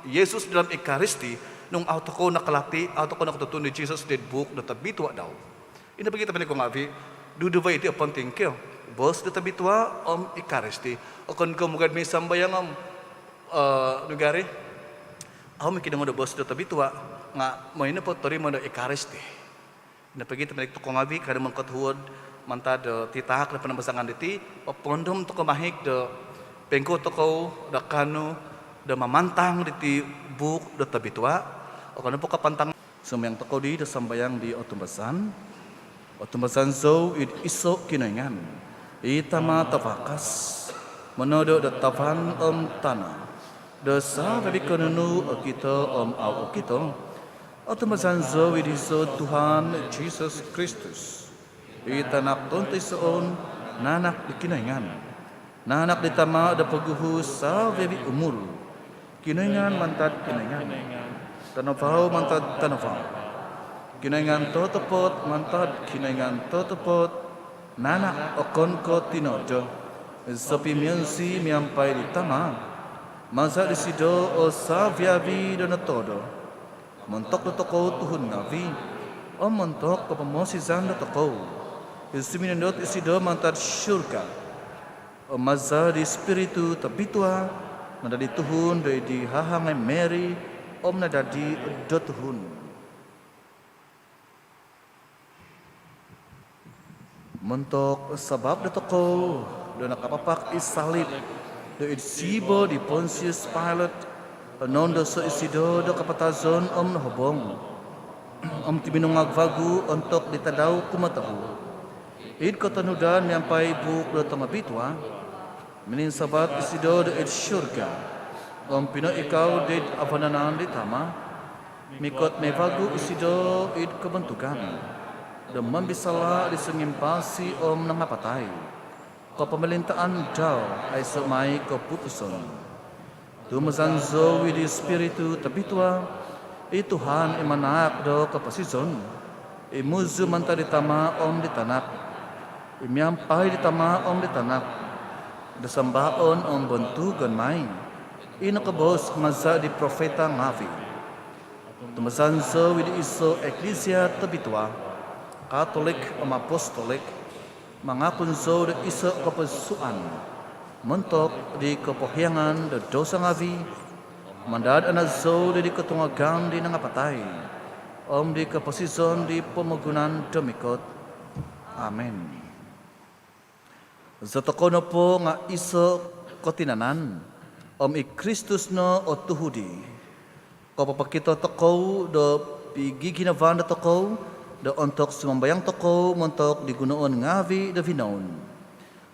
Yesus dalam Eucharisty nung auto ko nakalati, auto ko nakotutun di Jesus de book de tabitwa daw. Ina bagi tapan ko ngavi, duduba iti upon tingkyo. Bos de tabitwa Eucharisty. Okon ko mugad may sambayang nugari. Ako may kinangon do bos de tabitwa nga mo ina po tori mo do Eucharisty. Napagi taman to ko ngabi kada man katuhod manta do titahak na panambasangan diti papondom to ko mahik do pengko to ko da kanu da mamantang diti buk do tabitwa. Okon po kapantang sumayang to ko di da sambayang di otumbasan. Otumbasan so it iso kinangan. Itama tafakas menodo da tavan tanah dosa dari kanunu kita au kita otomasan zo widiso Tuhan Jesus Kristus itanak tontisoon nanak dikinangan nanak ditama da paguhu sa vebi umur kinangan mantad kinangan tanapau mantad tanapau kinangan totopot mantad kinangan totopot nanak okon ko tinojo sopi miansi miampai di tama masa di sido o sa viavi do todo montok do toko tuhun ngavi o montok ko pamosizan do toko isiminendot isido mantar syurga o masa di spiritu tabitua nadadi tuhun do di hahangai Mary om nadadi do tuhun mentok sebab da toko do nakapapak isalib do isibo di Pontius Pilate non do so isido do kapatazon nahobong tibinong agvagu untuk ditadaw kumatahu id katanudan miampai buk do tamabitwa minin sabat isido do syurga pino ikaw did avananan ditama mikot mevagu isido id kebentukan demam bisala disengimpasi nangapatay. Ko pamalintaan daw ay sumay ko pupuson. Tumasanzo with the spiritu tabitwa, Tuhan imanak do kapasizon. Imuzu manta ditama ditanak. Imiampay ditama ditanak. Dasambaon bentugan main. Inakabos masa di profeta ngavi. Tumasanzo with the iso eklesia tabitwa. Katolik apostolik mga kunso da isa kapasuan mentok di kepohyangan da dosa ngavi mandad anazo di ketungagang di nangapatay di kapasison di pemagunan demikot amen. Zatoko na po nga isa kotinanan i Kristus no o tuhudi kapapakita toko do pigiginavan da toko da untuk sumambayang toko montok digunoon ngavi da vinaon.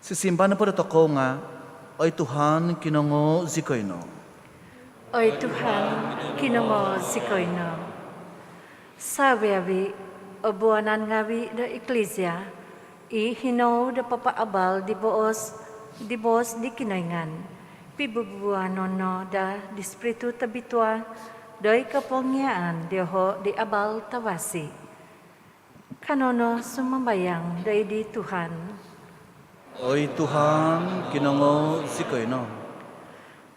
Sisimba na po da toko nga, ay Tuhan kinongo zikoyno. Ay Tuhan kinongo zikoyno. Sabi obuanan ngavi da eklesia, ihinaw da papaabal di boos di kinayngan. Pibubuanon no da dispiritu tabitwa, do'y kapongyaan di abal tawasi. Kanono sumambayang day di Tuhan. Oy Tuhan, kinango sikoyno.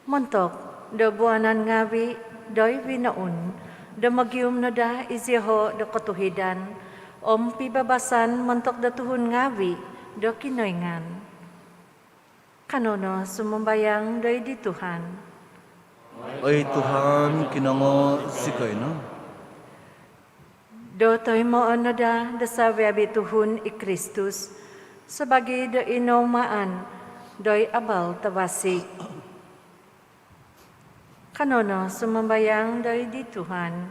Montok, da buanan ngawi, doy winaun, da magyum na da izyaho da katuhidan, pibabasan mantok da tuhun ngawi, da kinoyngan. Kanono sumambayang doy di Tuhan. Ay Tuhan, kinango sikay no. Dotoy mo ano da sabi tuhun i Kristus, sabagi da inomaan, doy abal tabasi. Kanono sumambayang doy di Tuhan.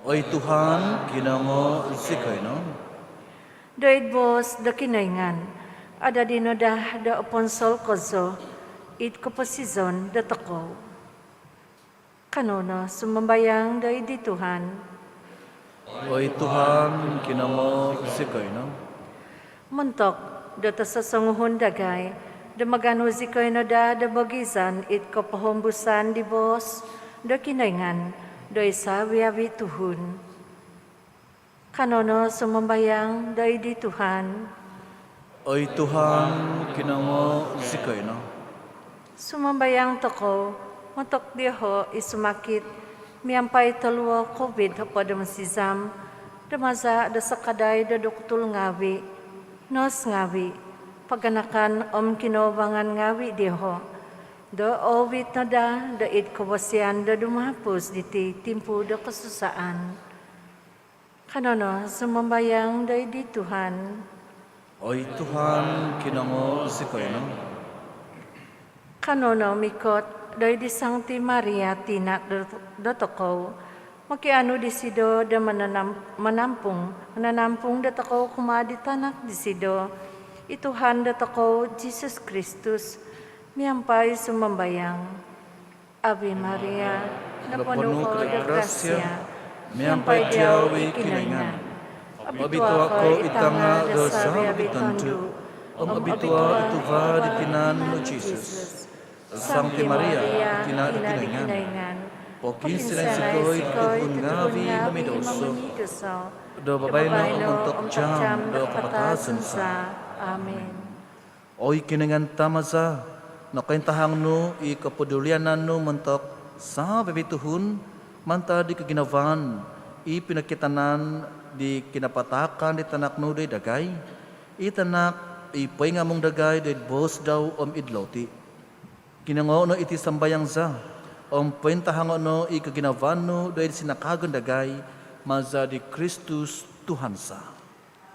Ay Tuhan, kinango sikay no. Doy bos da kinayngan, ada dino da oponsol kozo, it kaposizon da toko. Kanono sumambayang doy di Tuhan. Ay Tuhan, kinango sikay no. Muntok, data sa sanguhon dagay, da maganuzi ko no da bagizan, it kapahombusan di bos, da kinayngan, da isawiawi tuhun. Kanono sumambayang da di Tuhan. Ay Tuhan, kinango sikay no. Sumambayang toko, muntok diho isumakit, miyampay talwa COVID hapada masizam, damaza da sakaday da doktul ngawi, nos ngawi, paganakan kinobangan ngawi diho, da owit na da it kawasyan da dumapos diti timpu da kasusaan. Kanono sumambayang da di Tuhan. Ay Tuhan, kinango sikay no. Kanono mikot, doy di Sancti Maria tinak dotoko, makiano di sido da manampung dotoko kumadi tanak di sido, ituhan dotoko Jesus Kristus, miyampay sumambayang. Ave Maria, napuno ko da grasya, miyampay diyawi kinayngan. Abitua ko itanga dosa abitantu, abitua ituva di tinan mo Jesus. Sancti Maria, tina kinayngan. Pokin sila sikoy tuhun ngavi mamidoso. Do babay no untuk jam do kapatasan sa. Amen. Oy kinayngan tamaza, nakaintahang no i kapedulianan no mentok sa bebituhun, manta di kaginavan, i pinakitanan di kinapatakan di tanak no de dagay, i tanak i paingamong dagay de bos daw idloti. Kinango no iti sambayang za, paintahango no ikaginavan no dahil sinakagan dagay, maza di Kristus Tuhan sa.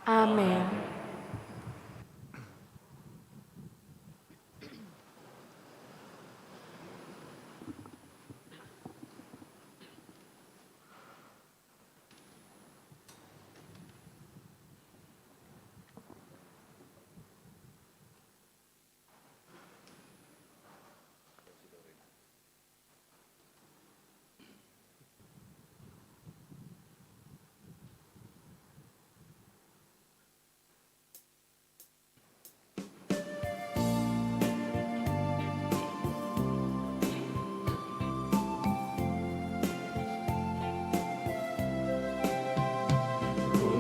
Amen.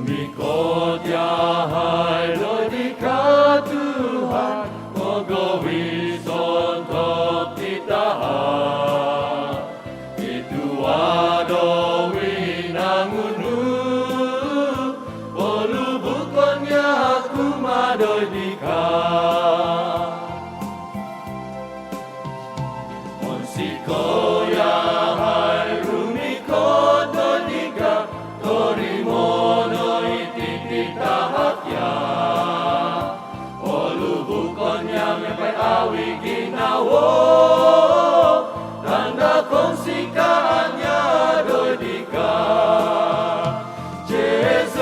Mikot yahay lo di ka Tuhan, magawison tok titahan. Itu adowi nangunu, polubukon ya aku madoy di ka. Onsiko yahay rumikot do di ka, torimono itititahakya. Olubukon yang may awi ginawo, tanda kong sikaanya doy di ka. Jesus,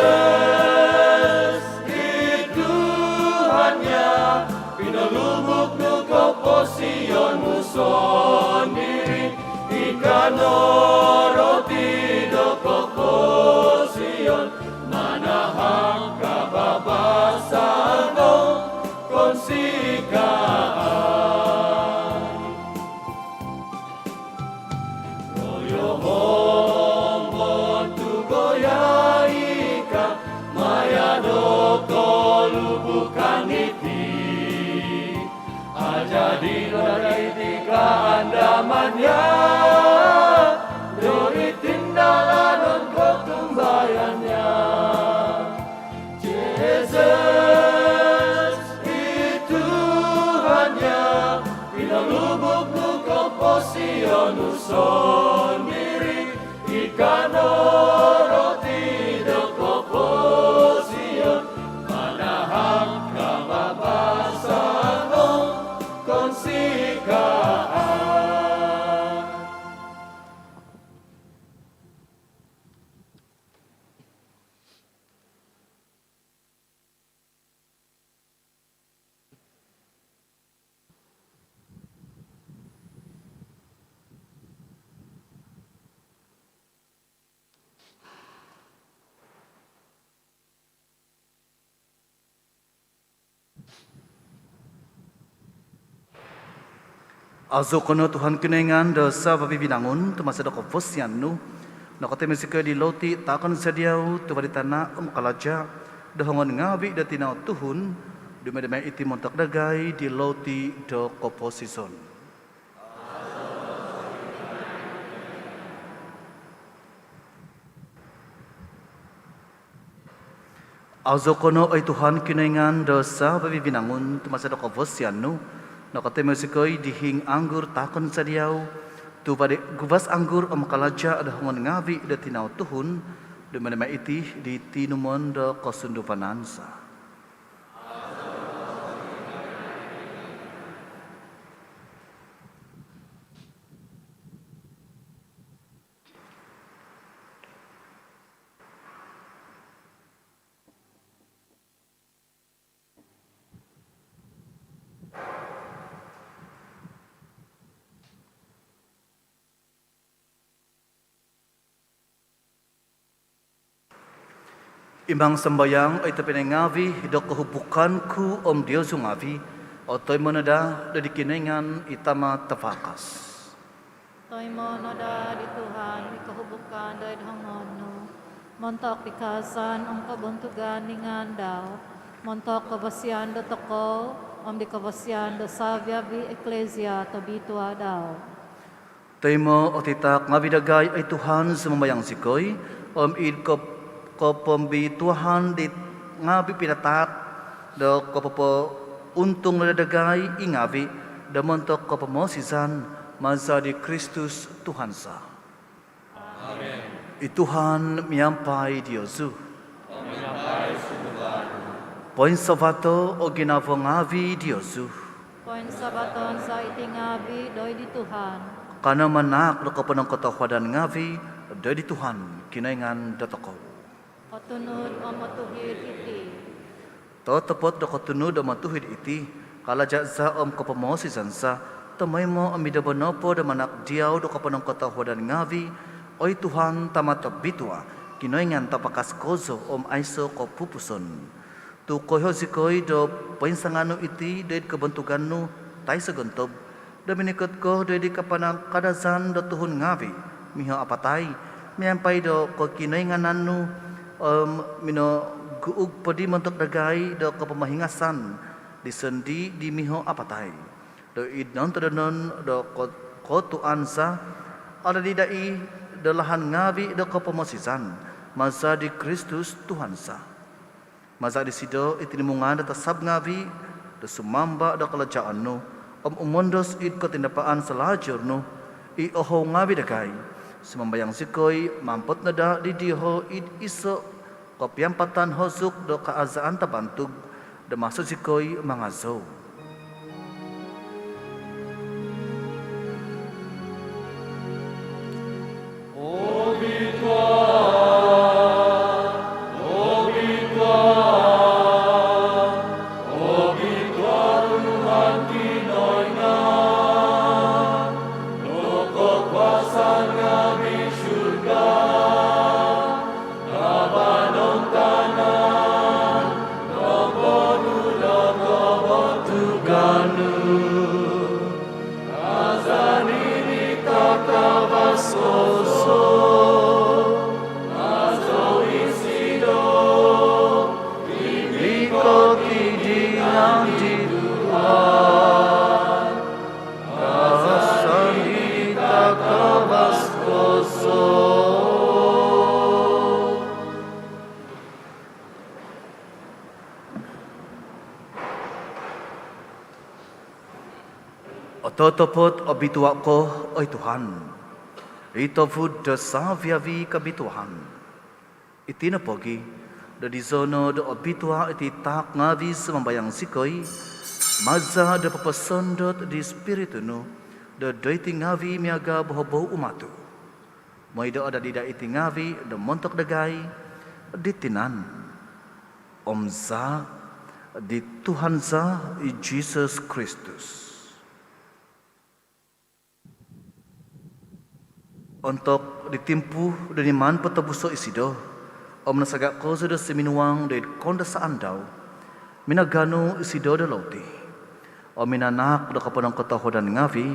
ituhannya, pinalubuk nukaw po siyon muson diri, ikanoroti dokok po siyon, manahang kababasan mo konsikaan. Royohong montugoyai ka, mayano kolubukan iti, ajadi dari tika hanya do itindalan ko tumbayannya. Jesus itu hanya pinalubog no komposyon uson diri ikano roti do komposyon manahang kababasan no konsikaan. Azo kono Tuhan kenengan dosa babi binangun tu masa doko fosian nu nako te mesika di loti takon sediau tu bari tanah kalaja dohongon ngabi da tinau Tuhun dumedeme iti montok dagai di loti do koposison. Azo kono ay Tuhan kenengan dosa babi binangun tu masa doko fosian nu nakate mesikoi dihing anggur takon sadiau tu pada gubas anggur kalaja ada hongon ngabi da tinau Tuhun de menema iti di tinumon da kosundu panansa. Imbang sembayang ay tapin ngavi do kehubukanku om Dios ngavi otoy monada da dikinengan itama tafakas. Toy mo noda di Tuhan, ikahubukan dahil hangono. Montok dikasan, kabuntugan ningan daw. Montok kabasyan do toko, di kabasyan do savya bi eklesia tobitua daw. Toy mo otitak ngabidagay ay Tuhan sembayang sikoy id ko pembi Tuhan di ngabi pinatak do ko po untung nadagay ingabi da montok ko pemosisan masa di Kristus Tuhan sa. Amen. Tuhan miyampai Diosu. Miyampai sumulan. Poin sabato o ginavo ngavi Diosu. Poin sabaton sa itingabi doy di Tuhan. Kana manak do ko penong katawadan ngavi doy di Tuhan kinaingan datoko. Patunod o matuhid iti. To tepot do kotunod o matuhid iti kala jasa om kapamosisan sa tamay mo amidabanopo da manak diaw do kapanong katawadan ngavi oy Tuhan tamat bitwa kinoingan tapakas kozo om aiso ko pupuson tu koyo sikoy do pinsangano iti ded kebentugannu tay sagontob da minikot ko ded kapanang kadasan do Tuhun ngavi miho apatay miampay do ko kinoinganannu mino guug padi mentok dagay do kapamahingasan di sendi di miho apatay do idnon tadanon do kotuan sa ada di dai do lahan ngavi do kapamosisan masa di Kristus Tuhan sa masa di sido itinimungan do tasab ngavi do sumamba do kalajaan no umondos id ko tindapaan salajur no i oho ngavi dagay sumambayang sikoy mampot na da di diho id iso kopiampatan hosuk do kaazaan tabantug da masuk sikoy mga zo. Surga, Totopot obitua ko, oy Tuhan. Ito food da saviavi kabituhan. Itinapogi, da dizono da obitua iti tak ngavi semambayang sikoy, maza da papasondot di spiritu no, da daiti ngavi miaga bohobo umatu. May da ada di da iti ngavi da montok dagay, ditinan. Omza di Tuhan za i Jesus Kristus. Untuk ditimpu dan iman petabuso isido, om nasagak ko sudah seminuang dari konda sa andaw, minagano isido da lauti. Om minanak da kapanang katahodan ngavi,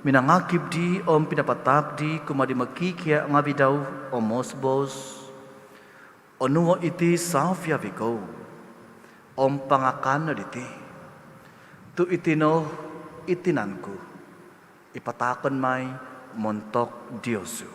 minangakib di om pinapatak di kumadi magkikya ngavi daw om mosbos. Onuwa iti safya viko, om pangakan na diti. Tu itino itinanku, ipatakon may montok Diosu.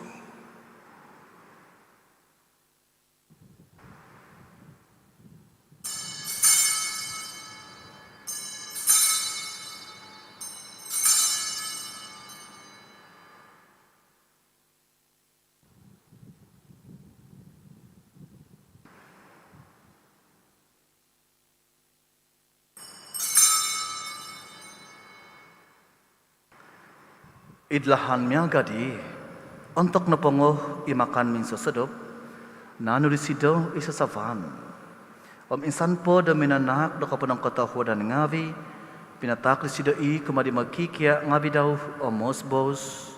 Idlahan miya gadi, untuk napongo imakan min sasadop, nanurisido isa savan. Insan po da minanak do kapanang katahuan ngavi, pinatakli sido i kumadi magkikya ngavi daw o mosbos.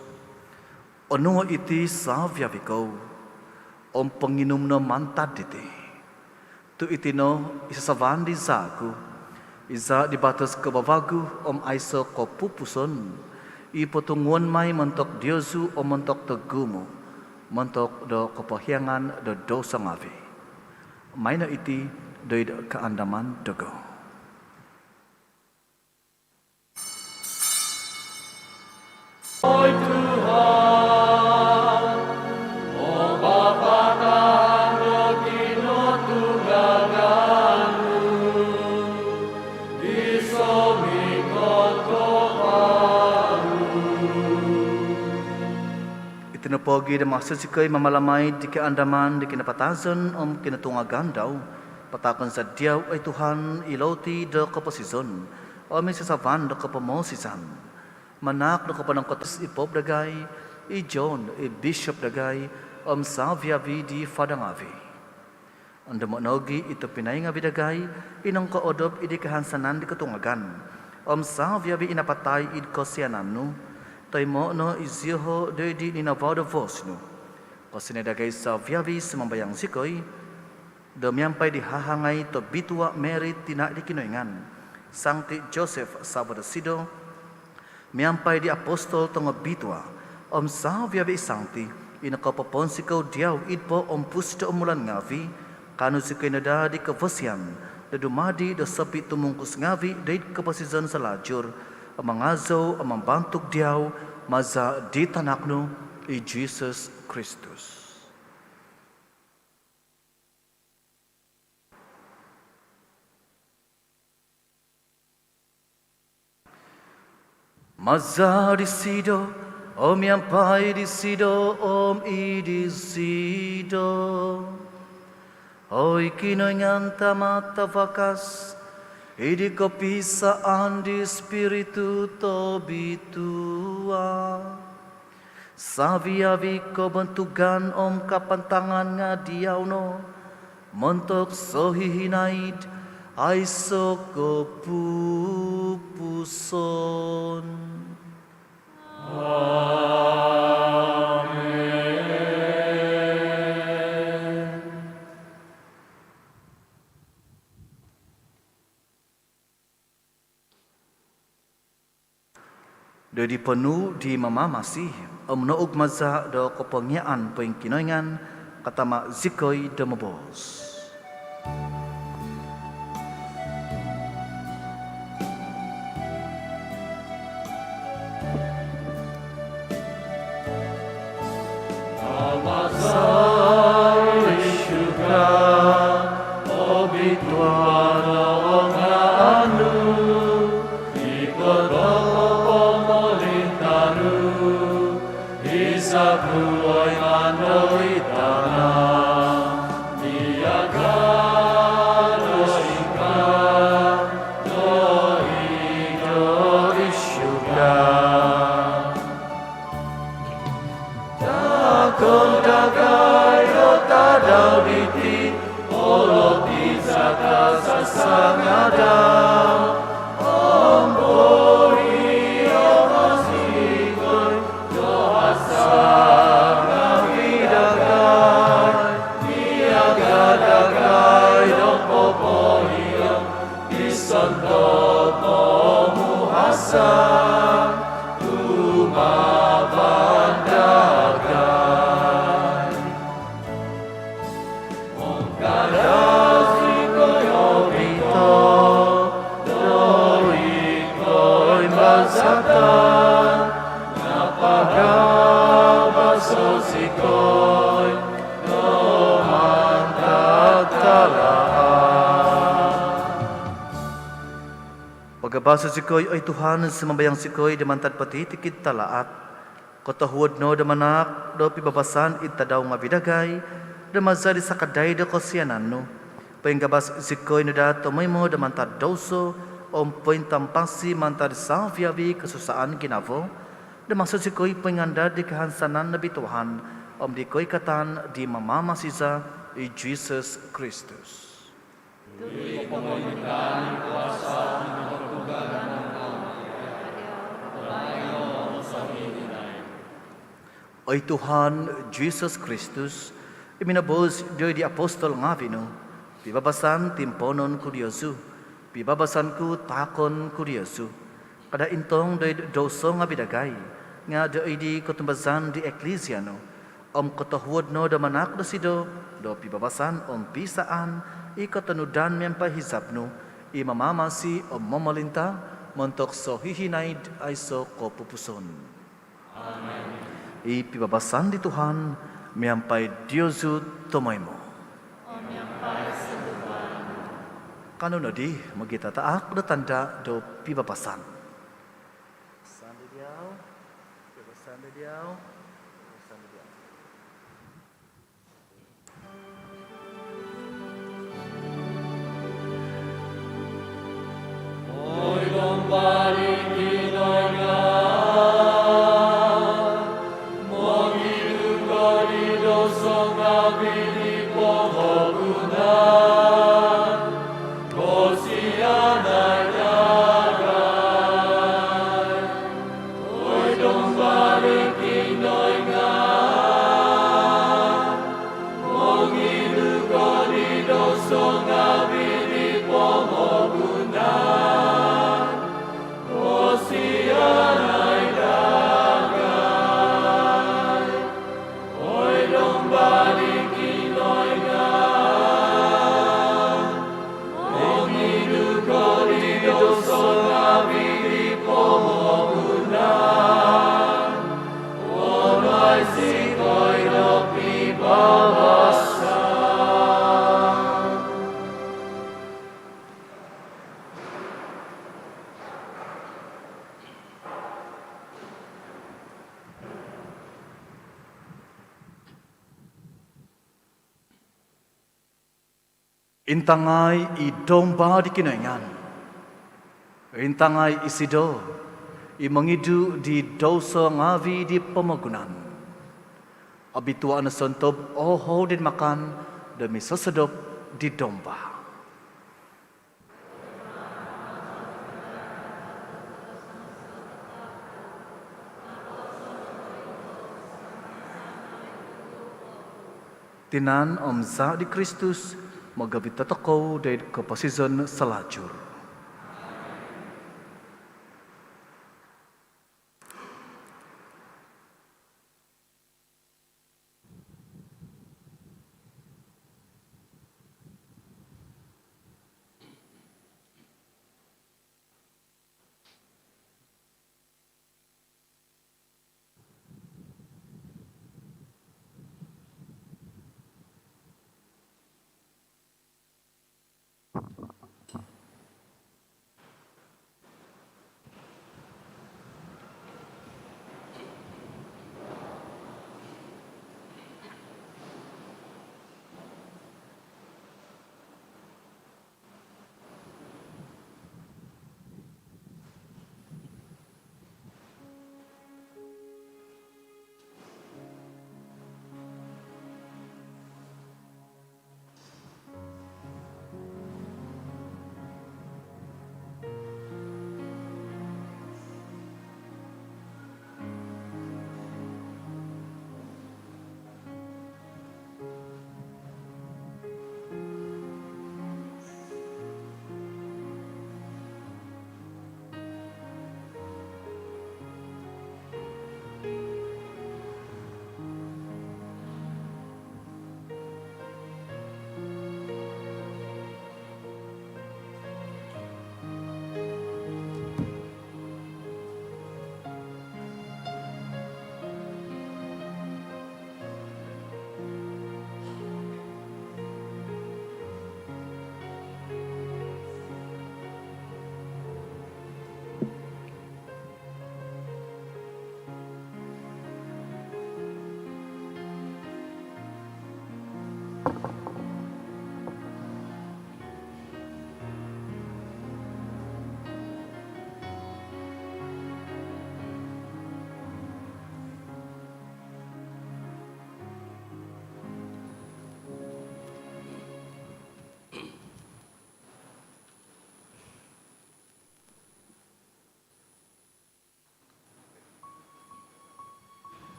Ono iti savya vikaw, panginom no mantad diti. Tu itino isa savan di zaku, isa di batas kababagu aiso ko pupuson, ipotunguan may mentok Diosu o mentok tegumu, mentok do kepahiangan do dosa ngavi. May na iti do keandaman dogo. Oi Tuhan, o Bapa kami kinotunggalanmu, disomikot Itinapogi da maksud sikay mamalamay di keandaman di kinapatazon kinatungagan daw. Patakon sa diyaw ay Tuhan iloti da kapasizon. Sasavan da kapamosisan. Manak da kapanang kotas ipop dagay. John bishop dagay. Savyavi di fadangavi. Anda monogi ito pinay nga bidagay. Inang kaodob idi kahansanan di katungagan. Savyavi inapatay id kosyananu. Tay mo no izyoho dedi ni navada vosnu. Kasi nadagay sa viavi semambayang sikoy, damyampay di hahangay to bitua merit tina di kinoingan. Sankti Joseph sabada sido, miyampay di apostol tonga bitua, sa viavi sankti, inakapapon sikaw diyaw idpo pusto umulan ngavi, kanu sikoy nada di kavasyan, da dumadi da sapi tumungkus ngavi, daid kapasizan sa lajur, amangazo amambantuk diyaw maza di tanakno i Jesus Kristus. Maza disido yampai disido idisido oi kinoingan tamata vakas Idi kepisaan di spiritu tobitua. Saviavi kebentugan kapantangan ngadiau no. Mentok sohihinaid aiso kepupuson. Dari penuh di mama masih noog maza do kepengiaan pengkinoingan katama zikoy demobos. Obituano anu ikut Isapuoy manoy tana, Niyagano ika, Nohido isyuga. Takon dagay o tadaw biti, Olot isaka sa sangadam, Ombori o masikoy, Dohasang nabidagay, Niyagadagay ng popohiyang, Isontot mo muhasang, Umabandagay. Om kadasi koyo bito, Doit ko'y magsatan, Napagabaso si ko'y, Pagabasa si koy ay Tuhan sumambayang si koy demantad patitikid talaat. Kotahuod no damanak do pibabasan itadaw nga bidagay, damazari sa kaday do kosianan no. Painggabas si koy no dato may mo demantad doso, poin tampasi mantad sa viavi kasusaan kinavo, damasod si koy penganda di kahansanan na bituhan, di koy katan di mamamasiza i Jesus Christus. Oy Tuhan Jesus Kristus, iminabos joy di apostol nga vino, pibabasan timponon ku Diyosu, pibabasan ku takon ku Diyosu, kada intong doy doso nga bidagay, nga doy di kutumbazan di eklesia no, kotahuod no damanak do sido, do pibabasan pisaan, ikatanudan men pahizap no, imamamasi momalinta, montok so hihinaid ay so kopupuson. Amen. Ipibabasan di Tuhan, miyampay Diyosu tumoy mo. O miyampay sa Tuhan. Kano na di, magitataak do tanda do pibabasan. Pibabasan di diyaw, pibabasan di diyaw, pibabasan di diyaw. Oy lombari kinoy nga, Mogilugori doso nga bilipohogunan, Kosianay dagay. Oy lombari kinoy nga, Mogilugori doso nga bilipohogunan, Kosianay dagay. Oy lombari kinoy nga, Mogilugori doso nga bilipohogunan, Onay sikoy no pibabasan. Intangay idomba di kinaingan. Intangay isido, imangidu di doso ngavi di pemagunan. Abituan na santob oho din makan, demi sasadop di domba. Tinan omza di Kristus, magabit tatakaw dahil kapasizan sa lajur.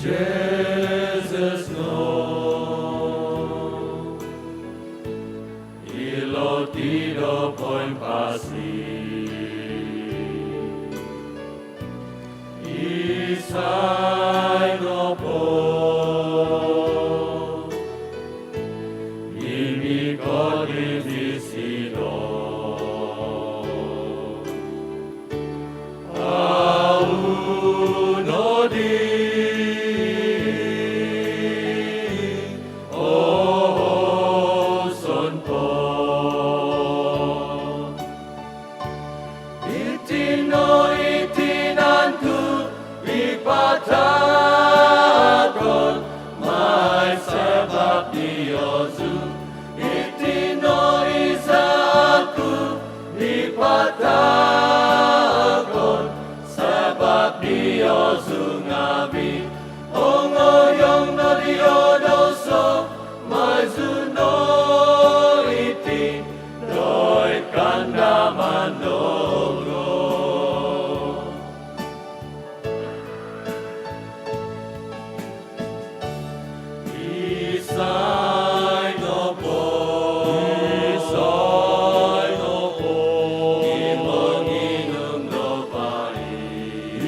Jesus no ilo tido poin pasi isai no po imi kodi disido au no di takon mai sebab diozu itino isa aku dipatakon sebab diozu ngabi ongoyong no diodoso mai zuno iti doi kanda mandogo Isai no po,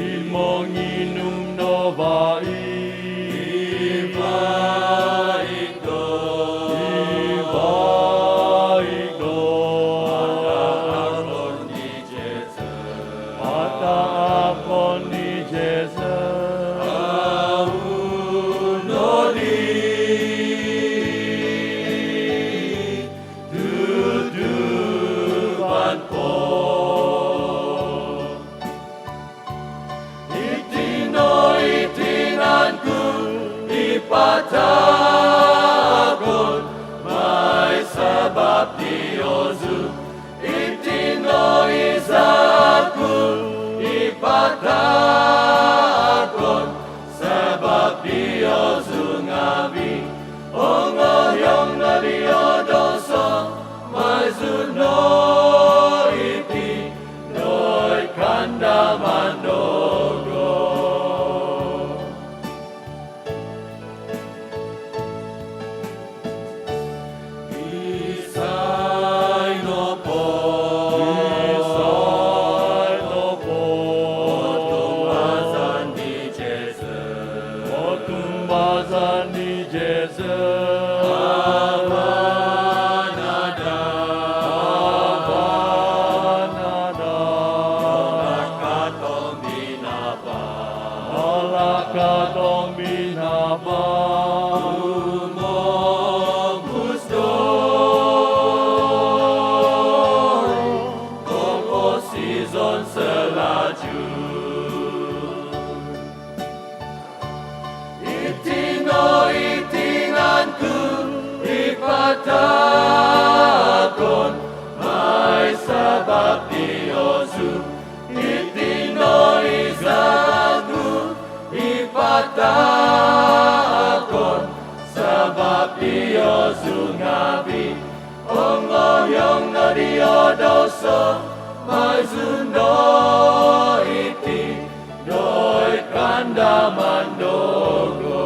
imong inum no vai, ibaik do, ata akon ni Jesus, au no di. Patakon mai sabab diozu itino izaku ipatakon sabab diozu ngabi ongoyong na diodoso mai zuno iti noi kanda mandogo Katong binaba umong gusto komposison selaju itino itinanku ipatakon mai sabab diozu itino izaku ipatakon sabab diozu ngabi ongoyong na diodoso mai zuno iti doi kanda mandogo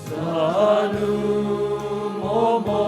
Sanu momo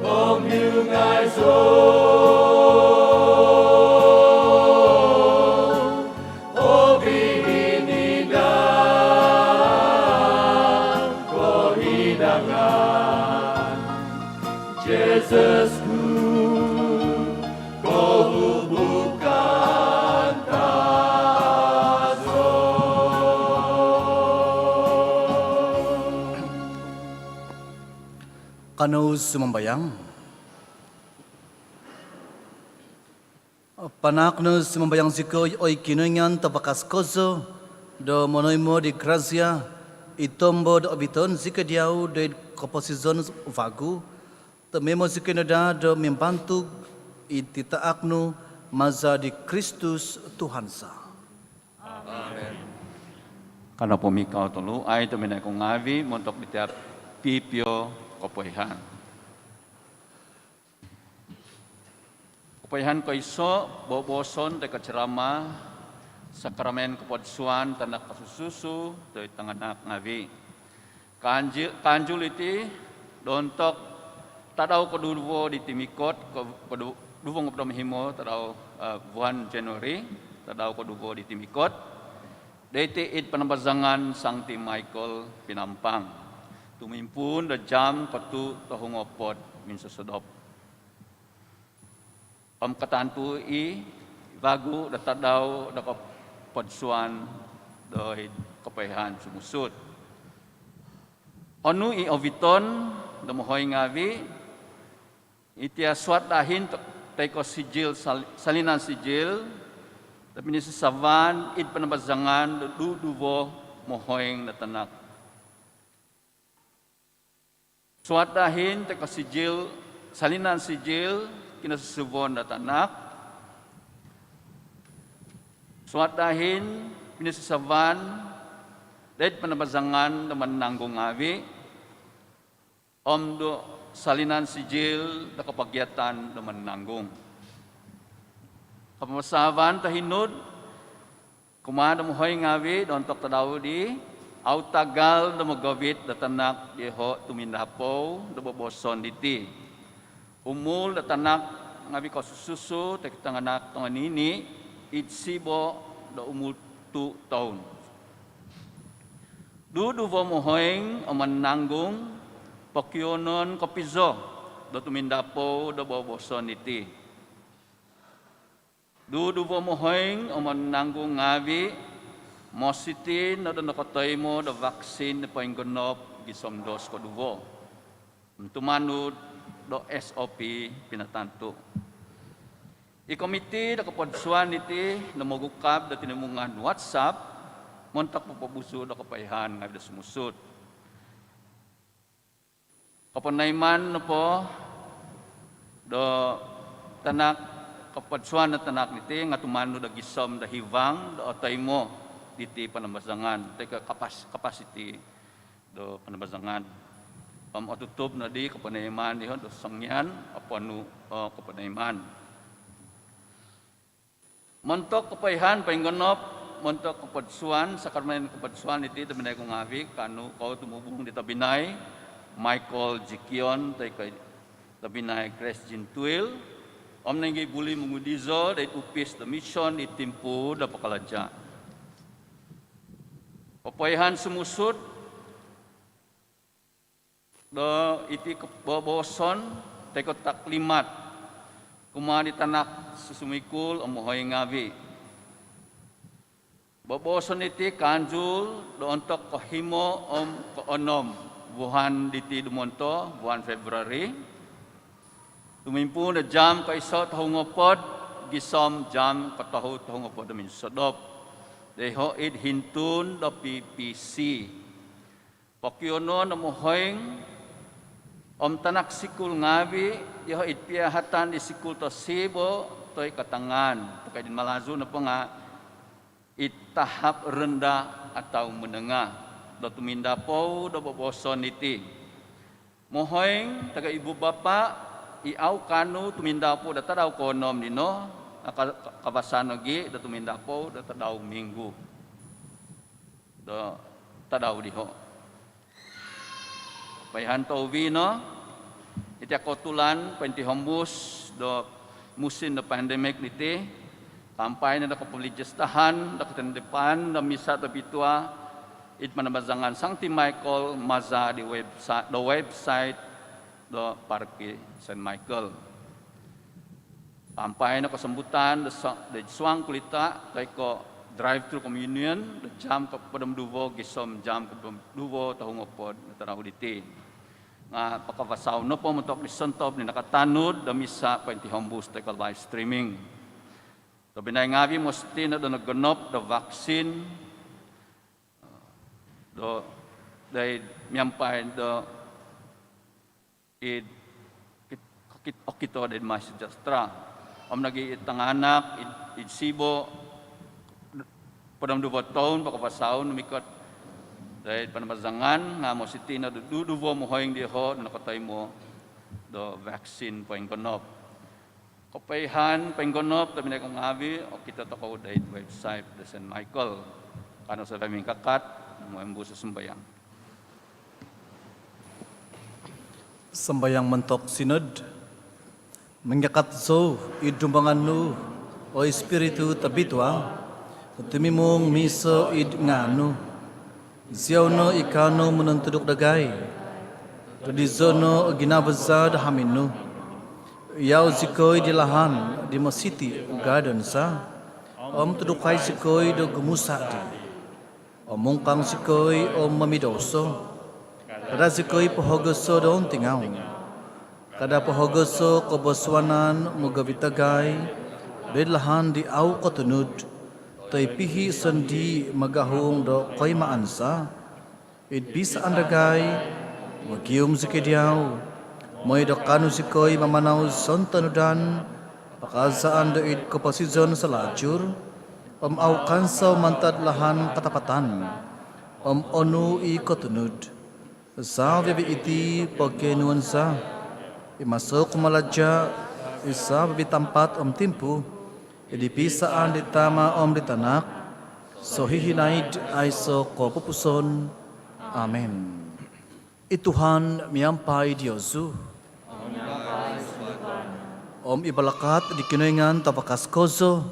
Om hiu ngai zo O bini da Ko hidangan Jesusku Ko bukan tazo Kanu sumambayang. Panakno sumambayang sikoy oy kinungan tabakas kozo do monoy mo di gracia itombo do abiton zikadiau de komposizon vagu tememo zikinada do membantu ititaakno maza di Kristus Tuhansa. Karena pumikaw tulu ay tuminay kong ngavi montok di tiap pipyo kapoyhan. Kapoyhan ko iso boboson de kacerama sakramen kapodsuan tanak kasususu do tanganak ngavi. Kanjul iti dontok tadaw ko dulwo di timikot ko duvong ko himo tadaw buwan January tadaw ko dulwo di timikot. Dete it panambazangan sang ti Michael Pinampang. Tumimpun da jam patu tahungopod min susodop. Pamkatantu i bagu da tadaw da kapodsuan do kapayahan sumusud. Onu i oviton da mohoy ngavi itia swat dahin teko sijil salinan sijil tapi ni savan id panabazangan duduvo mohoyng na tanak. Suat dahin teko sijil salinan sijil kinasusubon na tanak. Suat dahin pinisasavan dahil panabazangan na mananggong ngavi do salinan sijil na kapagyatan na mananggong. Kapamasavan tahinod, kumada mo hoy ngawi, dontok tadaw di, autagal na magawit na tanak diho tumindapo, na boboson diti. Umul na tanak ngawi ko sususu, takitanganak tanganini, itsibo na umul 2 taon. Duduvo mo hoy amananggong, pakyonon kapizo, na tumindapo, na boboson diti. Duduvo mo hoyng amananggong ngavi, mositin na nakatay mo na vaksin na painggonop gisomdos ko duvo. Tumanod do SOP pinatanto. Ikomiti na kapodsuan iti na magukab na tinimungan WhatsApp, montak po pabuso na kapayhan nga sumusud. Kapanayman na po do tanak kapodsuan na tanak niti nga tumano da gisom da hivang da otay mo diti panambazangan teka capacity do panambazangan atutup na di kapanayman di do sangyan apanu kapanayman montok kapayhan painggonop montok kapodsuan sakarman kapodsuan iti tabinay kong ngavi kanu ko tumubong di tabinay Michael Jikion teka tabinay Christian Twill Om nanggay buli mengudizo dari upis the mission itimpu da pakalaja. Papayahan sumusud do iti boboson teko taklimat kumadi tanak susumikul omohoy ngavi. Boboson iti kanjul do ontok kahimo koonom buhan diti dumonto buhan Februari. Tumimpu na jam kaiso tahungopod, gisom jam tahungopod min sodop. Deho id hintun do PPC. Pokyono na mohoyng tanak sikul ngavi, deho id piyahatan di sikul to sibo, to'y katangan. Kaya din malazo na po nga, itahap rendah atau menengah. Do tuminda po, do boboson iti. Mohoyng, taga ibu bapa, iaw kanu tumindapo da tadaw konom nino kabasanogi da tumindapo da tadaw minggu da tadaw diho payhan to vino iti akotulan pentihambus do musim do pandemic niti tampay na nakapulijastahan dakitan depan da misa da bitua it manabazangan Sancti Michael Maza di website do Parque St. Michael. Tampay na kasambutan da suang kulita kay ko drive-thru communion da jam ka padam duvo gisom jam ka duvo tahong opod na tanaw diti. Nga pakapasaw no po motok ni Santop ni nakatanud da misa pentihambus tay ka live streaming. So binay ngabi mosti na do nagganop da vaccine do day miampay do okito din mas jastra om nagi itanganak idsibo padam dubo taon pakapasaw numikot day panamazangan nga mo siti na duduvo mo hoyng diho nakatay mo do vaccine penggonop kopayhan penggonop tabi na kong abi o kita toko day website the St. Michael kano sa daming kakat mo embu sa sembayang. Sembayang mentok sinod menyakat zo idumbangan nu o espiritu tabitwa tumimong miso id nganu ziyaw no ikano menentuduk dagay di zono ginabazad haminu yaw zikoy di lahan di masiti garden sa om tudukay zikoy do gumusadi om mungkang zikoy om mamidoso kada zikoy pohogoso doon tingaw kada pohogoso koboswanan mugavitagay bedlahan di au kotunud tay pihi sandi magahong do koy maansa it bisa andagay magium zikidyaw moy do kanu zikoy mamanaw sontanudan pakasaan do it kopasizon sa lajur au kansaw mantad lahan katapatan onu i kotunud sa bibi iti pagkenuansa imasok malaja isa bibi tampat timpu idipisaan ditama ditanak so hihinaid ay so kopupuson. Amen. Ituhan miyampay Diyosu ibalakat di kinoyngan tapakaskoso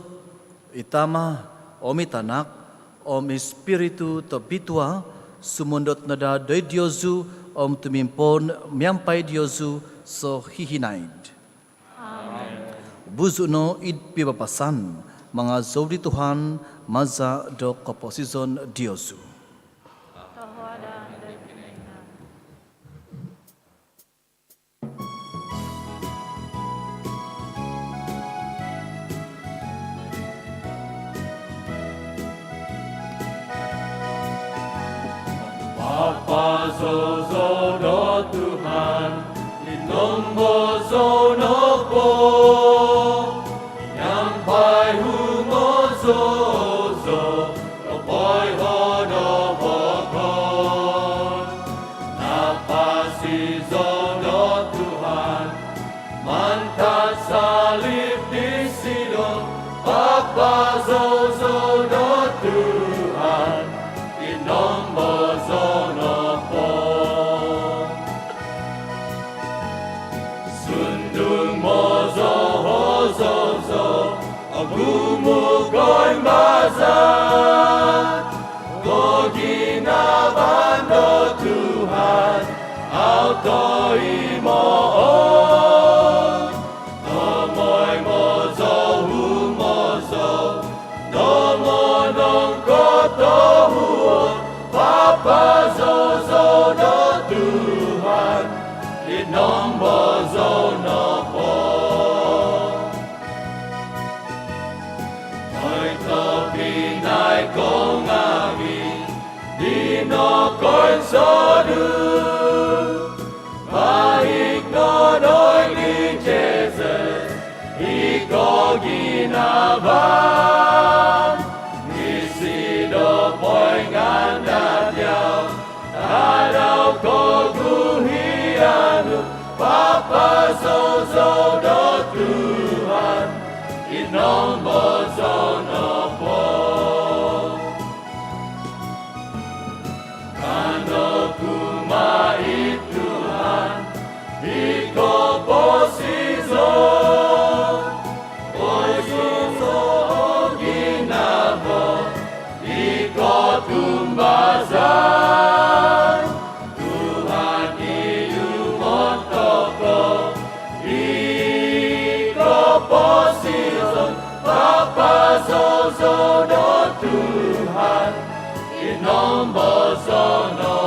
itama itanak espiritu tabitwa sumundot nada doy Diyosu tumimpon miyampay Diyosu so hihinaid. Buzo no id pibapasan mga zawdi Tuhan maza do komposisyon Diyosu. Bapa Zozo no Tuhan, inombo zono po, nyampai humo zozo, opoy hono bokon. Napasi zono Tuhan, mantat salib di sino, Bapa Zozo no Tuhan, inombo zono po. Sundung mozo hozozo, agumugoy mazat, goginabando Tuhan, auto imoon. Tomoy mozo humozo, domonong kotohuon, Papa Zozo no Tuhan, inombo zono po. Moy topinay kong awi, dino konsodu, mahig nonoy ni Jesus, iko ginabang, isido po'y nganda diyaw, tadaw ko guhiyanu, Papa Zozo no Tuhan, inombo zono po. Kano kumait Tuhan, iko sozo do Tuhan, inombo sono